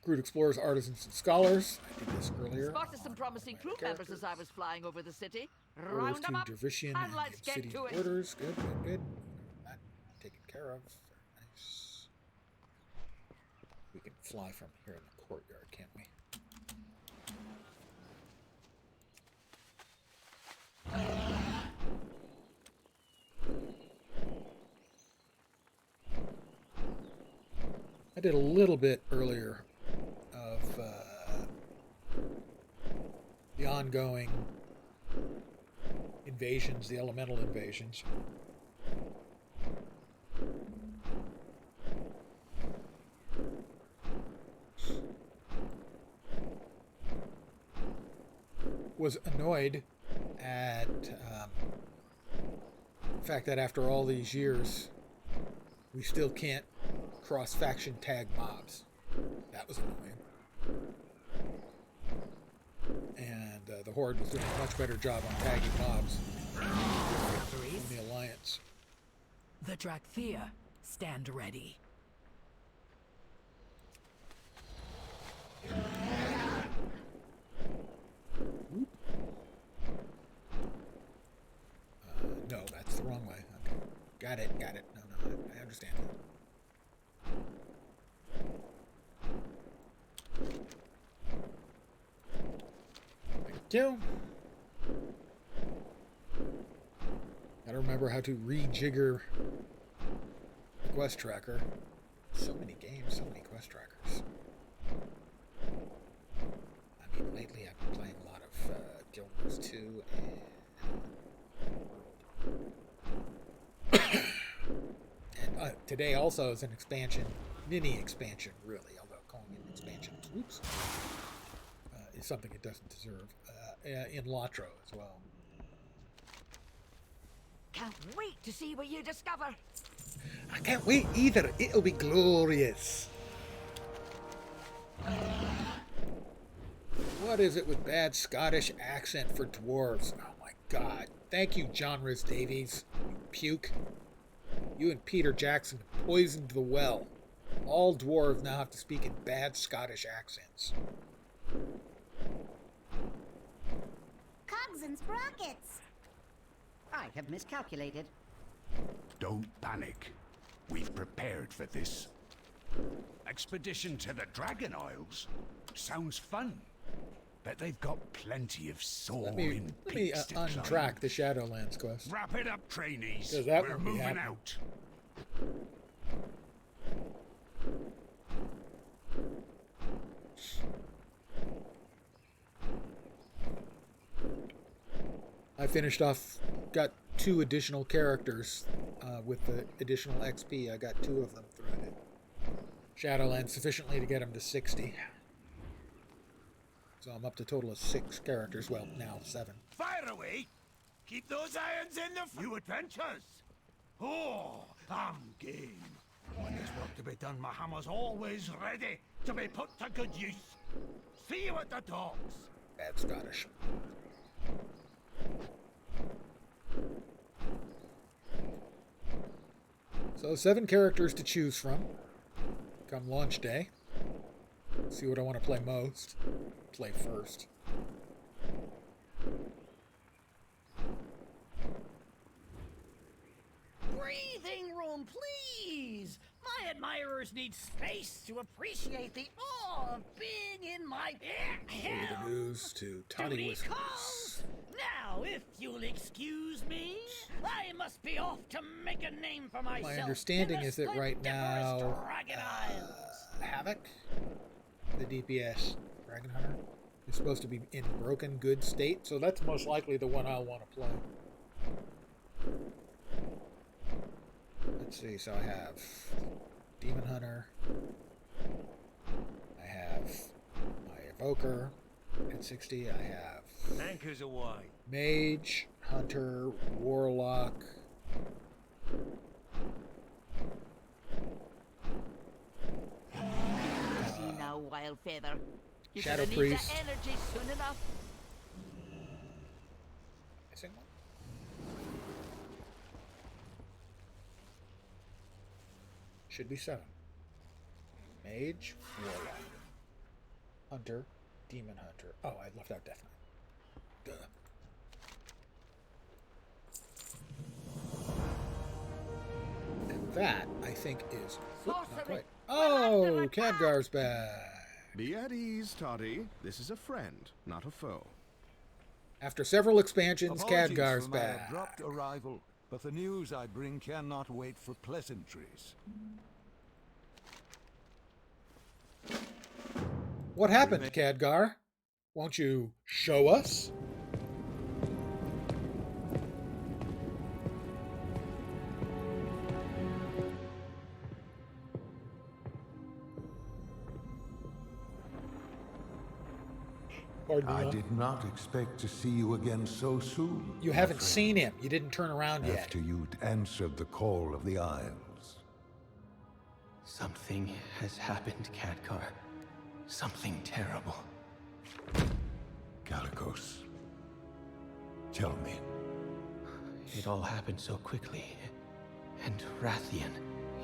Recruit explorers, artisans, and scholars. I did this earlier. Spotted some promising crew members as I was flying over the city. Orders Round to them up, Dervishian and and let's get Obsidian to it. orders. Good. That taken care of. Very nice. We can fly from here in the courtyard, can't we? I did a little bit earlier of the ongoing invasions, the elemental invasions. Was annoyed at the fact that after all these years, we still can't cross-faction tag mobs. That was annoying. And the Horde was doing a much better job on tagging mobs. The Drakkar stand ready. No, that's the wrong way. Okay. Got it. No, I understand. Thank you. Gotta remember how to rejigger the quest tracker. So many games, so many quest trackers. I mean, lately I've been playing a lot of Guild Wars 2 and today also is an expansion, mini expansion, really, although calling it an expansion, is something it doesn't deserve, in Latro as well. Can't wait to see what you discover. I can't wait either. It'll be glorious. What is it with bad Scottish accent for dwarves? Oh my god. Thank you, John Rhys Davies. You puke. You and Peter Jackson poisoned the well. All dwarves now have to speak in bad Scottish accents. Cogs and sprockets. I have miscalculated. Don't panic. We've prepared for this. Expedition to the Dragon Isles? Sounds fun. Bet they've got plenty of soaring peaks to climb. Untrack the Shadowlands quest. Wrap it up, trainees. That We're moving out. I finished off, got 2 additional characters with the additional XP. I got 2 of them through the Shadowlands sufficiently to get them to 60. So I'm up to a total of 6 characters. Well, now 7. Fire away! Keep those irons in the new adventures! Oh, I'm game. When there's work to be done, my hammer's always ready to be put to good use. See you at the docks. Bad Scottish. So 7 characters to choose from. Come launch day. See what I want to play most. Play first. Breathing room, please! My admirers need space to appreciate the awe of being in my Over the news to Toddy Whiskers. calls. Now, if you'll excuse me, I must be off to make a name for myself. My understanding is that right now, Havoc, the DPS Dragon Hunter, is supposed to be in broken good state, so that's most likely the one I'll want to play. Let's see, so I have Demon Hunter, I have my Evoker at 60, I have Anchors away. Mage, Hunter, Warlock. See now, Wild Feather. You're Shadow gonna Priest. need the energy soon enough. Missing one? Should be 7. Mage, Warlock, Hunter, Demon Hunter. Oh, I left out Death Knight. Duh. And that, I think, is... Not quite. Oh, Khadgar's back. Be at ease, Toddy. This is a friend, not a foe. After several expansions, Apologies Khadgar's for my back. abrupt arrival, but the news I bring cannot wait for pleasantries. What happened, Khadgar? Won't you show us? I did not expect to see you again so soon. You haven't seen him. You didn't turn around yet. After you'd answered the call of the Isles. Something has happened, Khadgar. Something terrible. Calicos, tell me. It all happened so quickly. And Rathian,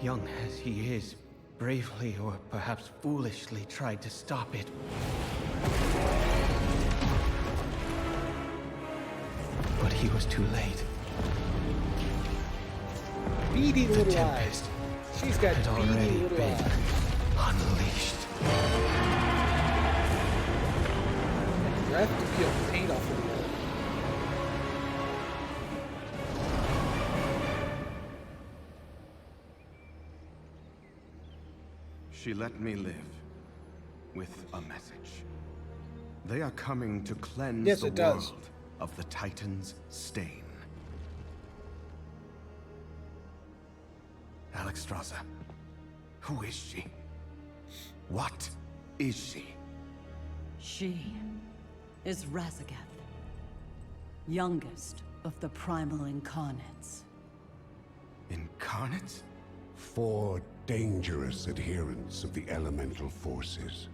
young as he is, bravely or perhaps foolishly tried to stop it. But he was too late. Beady The little tempest eyes. She's got had beady already little been eyes. unleashed. Breath to peel paint off of the wall. She let me live with a message. They are coming to cleanse Yes, the it does. world of the Titan's stain. Alexstrasza, who is she? What is she? She is Razagath, youngest of the primal incarnates. Incarnates? 4 dangerous adherents of the elemental forces.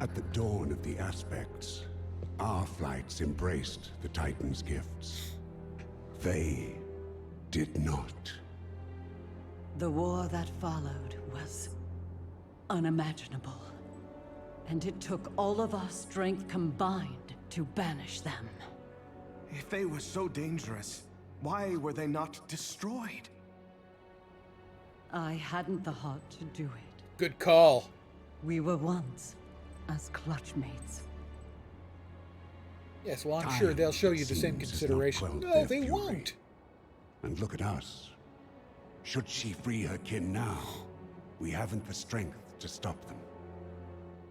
At the dawn of the aspects, our flights embraced the Titan's gifts. They did not. The war that followed was unimaginable. And it took all of our strength combined to banish them. If they were so dangerous, why were they not destroyed? I hadn't the heart to do it. Good call. We were once as clutchmates. Yes, well, I'm sure they'll show you the same consideration. No, they won't. And look at us. Should she free her kin now, we haven't the strength to stop them.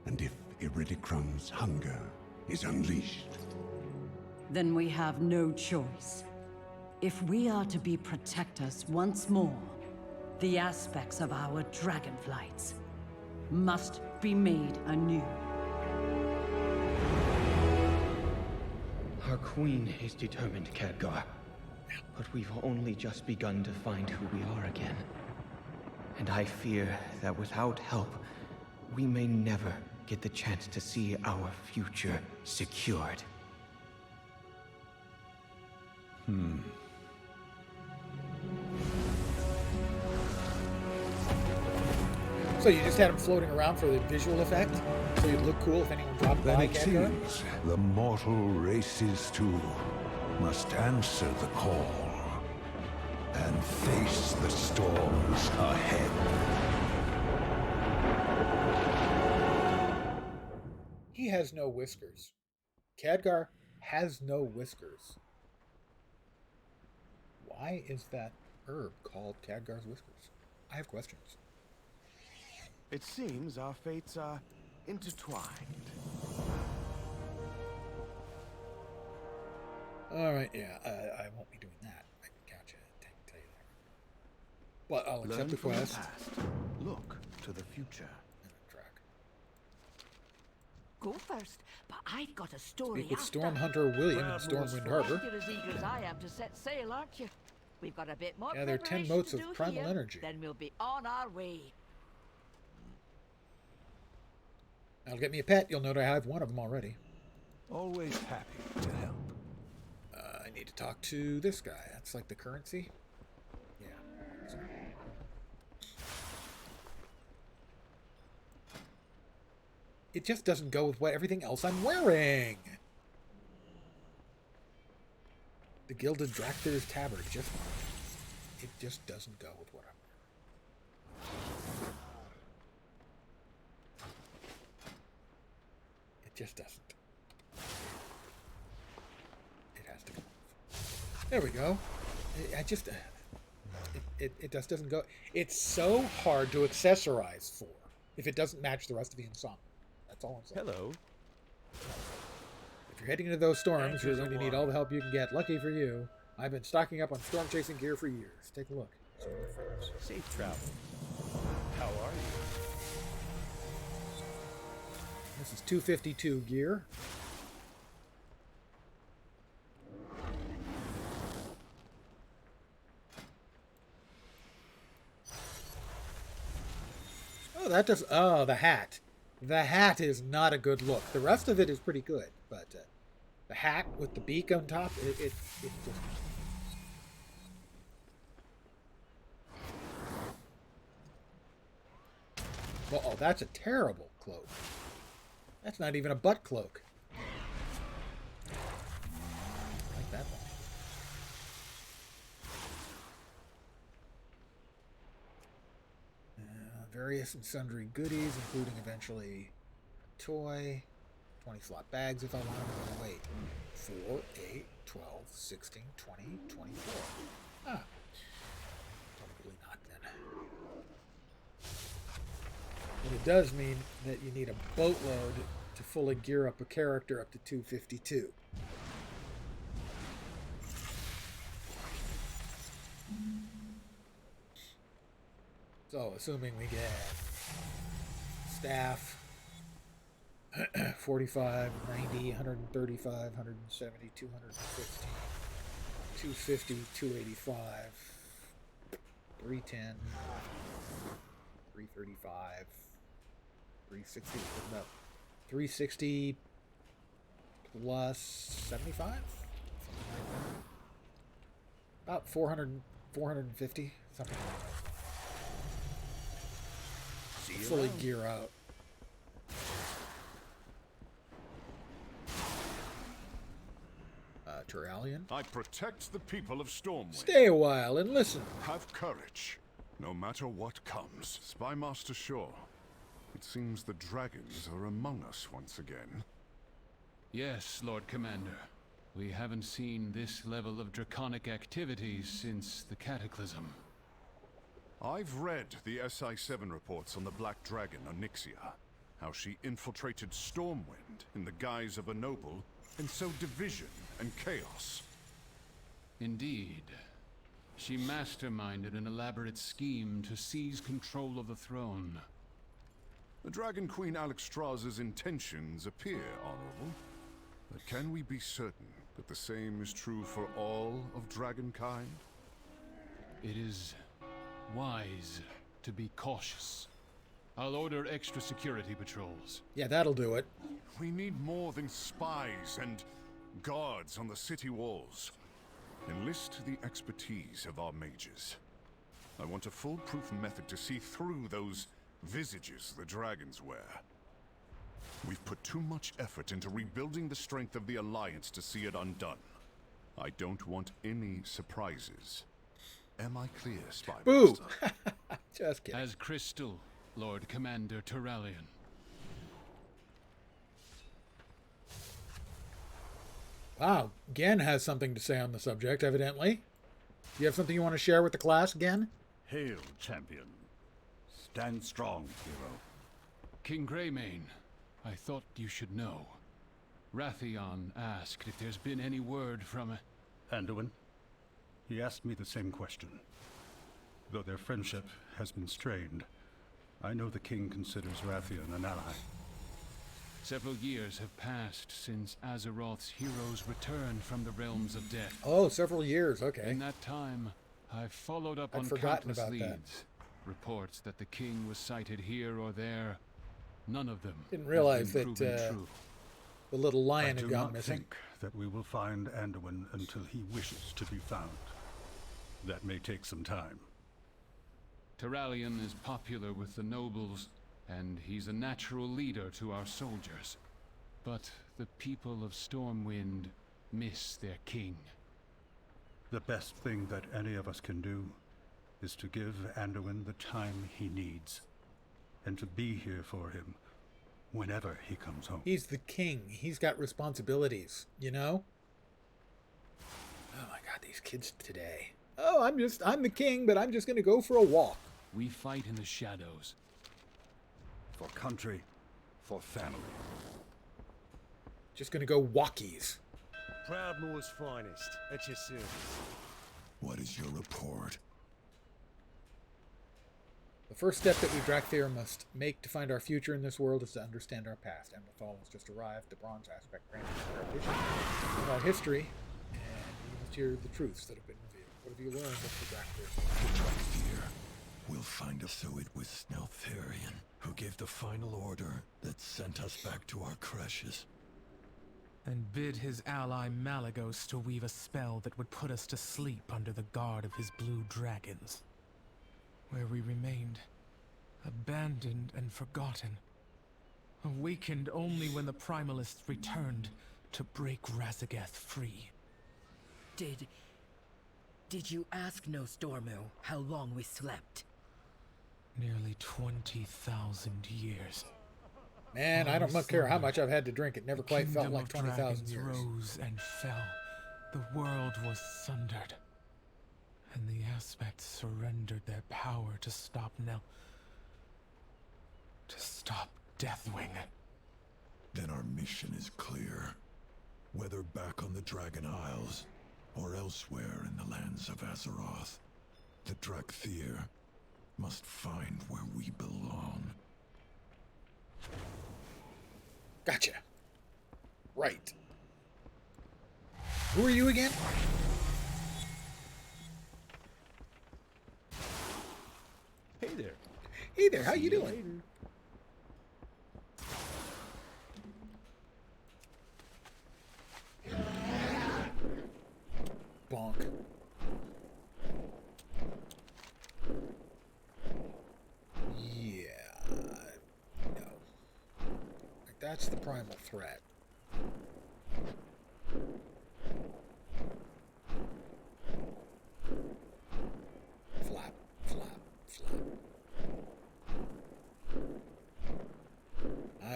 And if Iridicrum's hunger is unleashed, Then we have no choice. If we are to be protectors once more, the aspects of our dragonflights must be made anew. Our queen is determined, Khadgar. But we've only just begun to find who we are again. And I fear that without help, we may never get the chance to see our future secured. So you just had him floating around for the visual effect? So you'd look cool if anyone dropped then by, it Khadgar? seems the mortal races too must answer the call and face the storms ahead. He has no whiskers. Khadgar has no whiskers. Why is that herb called Khadgar's whiskers? I have questions. It seems our fates are intertwined. Alright, yeah, I won't be doing that. I can count you. Tell you that. Well, I'll accept Learn the from quest. the past. Look to the future. Go first, but I've got a story Speak with after. Storm Hunter William in Stormwind Harbor. You're as eager as I am to set sail, aren't you? We've got a bit more Gather 10 preparation motes to of do primal here, energy. Then we'll be on our way. That'll get me a pet. You'll note I have one of them already. Always happy to help. I need to talk to this guy. That's like the currency. Yeah. So. It just doesn't go with what everything else I'm wearing. The Gilded Drakkar Tabard it just doesn't go with what I'm wearing. It just doesn't. It has to go. There we go. I just it just doesn't go. It's so hard to accessorize for if it doesn't match the rest of the ensemble. That's all I'm saying. Hello. If you're heading into those storms, you're going to need all the help you can get. Lucky for you, I've been stocking up on storm chasing gear for years. Take a look. Safe travel. How are you? This is 252 gear. Oh, that does. Oh, the hat. The hat is not a good look. The rest of it is pretty good, but the hat with the beak on top, it just. Oh, that's a terrible cloak. That's not even a butt cloak. I like that one. Various and sundry goodies, including eventually a toy, 20 slot bags if I want them. Oh, wait, 4, 8, 12, 16, 20, 24. Ah, probably not then. But it does mean that you need a boatload to fully gear up a character up to 252. So, assuming we get staff, 45, 90, 135, 170, 250, 250, 285, 310, 335, 360, about 360 plus 75? About 400, 450, something like that. Fully gear out. Turalian. I protect the people of Stormwind. Stay a while and listen. Have courage, no matter what comes. Spymaster Shaw, it seems the dragons are among us once again. Yes, Lord Commander. We haven't seen this level of draconic activity since the Cataclysm. I've read the SI-7 reports on the Black Dragon, Onyxia. How she infiltrated Stormwind in the guise of a noble and sowed division and chaos. Indeed. She masterminded an elaborate scheme to seize control of the throne. The Dragon Queen Alexstrasza's intentions appear honorable. But can we be certain that the same is true for all of Dragonkind? It is wise to be cautious. I'll order extra security patrols. Yeah, that'll do it. We need more than spies and guards on the city walls. Enlist the expertise of our mages. I want a foolproof method to see through those visages the dragons wear. We've put too much effort into rebuilding the strength of the Alliance to see it undone. I don't want any surprises. Am I clear, Spymaster? Boo! Just kidding. As crystal, Lord Commander Turalian. Wow, Gen has something to say on the subject, evidently. Do you have something you want to share with the class, Gen? Hail, champion. Stand strong, hero. King Greymane, I thought you should know. Wrathion asked if there's been any word from... Anduin? He asked me the same question. Though their friendship has been strained, I know the king considers Wrathion an ally. Several years have passed since Azeroth's heroes returned from the realms of death. Oh, several years, okay. In that time, I've followed up I'd on forgotten countless about leads. that. Reports that the king was sighted here or there. None of them Didn't realize have been that proven true. the little lion I had do gone not missing. think that we will find Anduin until he wishes to be found. That may take some time. Turalian is popular with the nobles, and he's a natural leader to our soldiers. But the people of Stormwind miss their king. The best thing that any of us can do is to give Anduin the time he needs, and to be here for him whenever he comes home. He's the king. He's got responsibilities, you know? Oh my god, these kids today. Oh, I'm the king, but I'm just gonna go for a walk. We fight in the shadows. For country, for family. Just gonna go walkies. Proudmoore's finest, at your service. What is your report? The first step that we Drakthir must make to find our future in this world is to understand our past. Amberthal has just arrived. The bronze aspect granted our vision of our history, and we must hear the truths that have been revealed. What have you learned of the Drakthir? The Drakthir will find us. So it was Sneltharian who gave the final order that sent us back to our creches. And bid his ally Malagos to weave a spell that would put us to sleep under the guard of his blue dragons, where we remained abandoned and forgotten. Awakened only when the Primalists returned to break Razagath free. Did you ask Nostormu how long we slept? Nearly 20,000 years. Man, I don't care how much I've had to drink. It never quite felt like 20,000 years. Rose and fell. The world was sundered. And the aspects surrendered their power to stop Deathwing. Then our mission is clear. Whether back on the Dragon Isles, or elsewhere in the lands of Azeroth, the Drakkar must find where we belong. Gotcha. Right. Who are you again? Hey there. Hey there, how you doing? Bonk. Yeah. No. Like, that's the primal threat. Flap, flap, flap.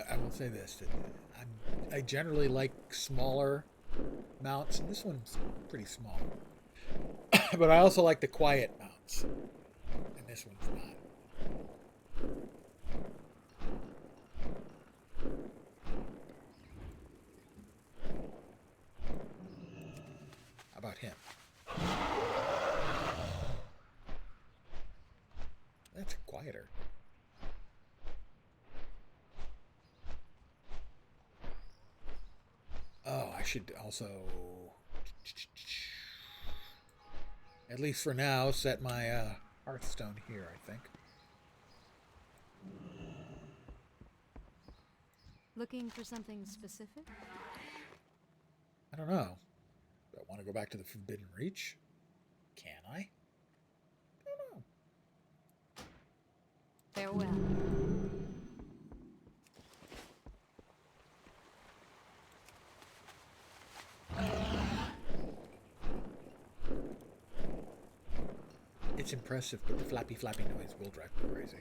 I will say this, that I generally like smaller mounts, and this one's pretty small. But I also like the quiet mounts, and this one's not. How about him? That's quieter. Oh, I should also, at least for now, set my Hearthstone here, I think. Looking for something specific? I don't know. Do I want to go back to the Forbidden Reach? Can I? I don't know. Farewell. It's impressive, but the flappy noise will drive me crazy.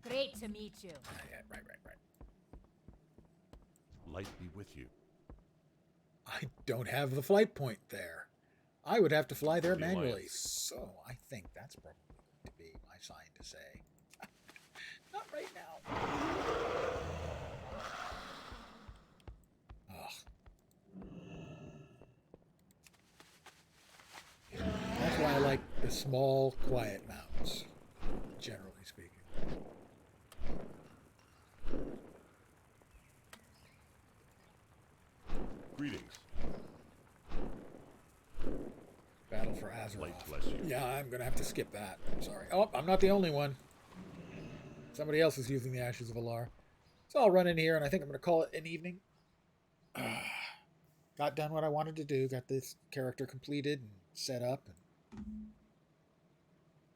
Great to meet you. Yeah, right. Light be with you. I don't have the flight point there. I would have to fly there manually. Alliance. So I think that's probably going to be my sign to say. Not right now. That's why I like the small, quiet mountains, generally speaking. Greetings. Battle for Azeroth. Light bless you. Yeah, I'm going to have to skip that. I'm sorry. Oh, I'm not the only one. Somebody else is using the Ashes of Alar. So I'll run in here, and I think I'm going to call it an evening. Got done what I wanted to do. Got this character completed and set up. And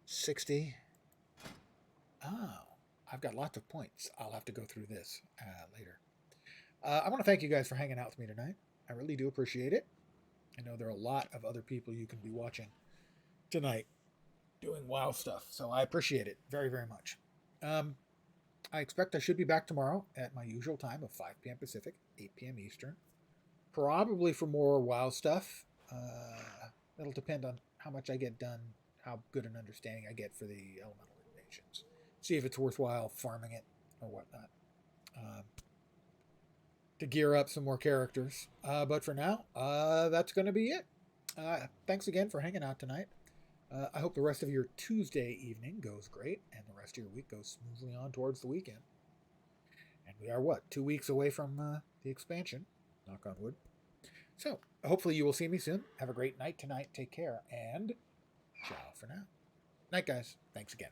60. Oh, I've got lots of points. I'll have to go through this later. I want to thank you guys for hanging out with me tonight. I really do appreciate it. I know there are a lot of other people you can be watching tonight doing WoW stuff, so I appreciate it very, very much. I expect I should be back tomorrow at my usual time of 5 p.m. Pacific, 8 p.m. Eastern. Probably for more WoW stuff. It'll depend on how much I get done, how good an understanding I get for the elemental invasions. See if it's worthwhile farming it or whatnot. To gear up some more characters. But for now, that's going to be it. Thanks again for hanging out tonight. I hope the rest of your Tuesday evening goes great, and the rest of your week goes smoothly on towards the weekend. And we are, 2 weeks away from the expansion. Knock on wood. So, hopefully you will see me soon. Have a great night tonight. Take care, and ciao for now. Night, guys. Thanks again.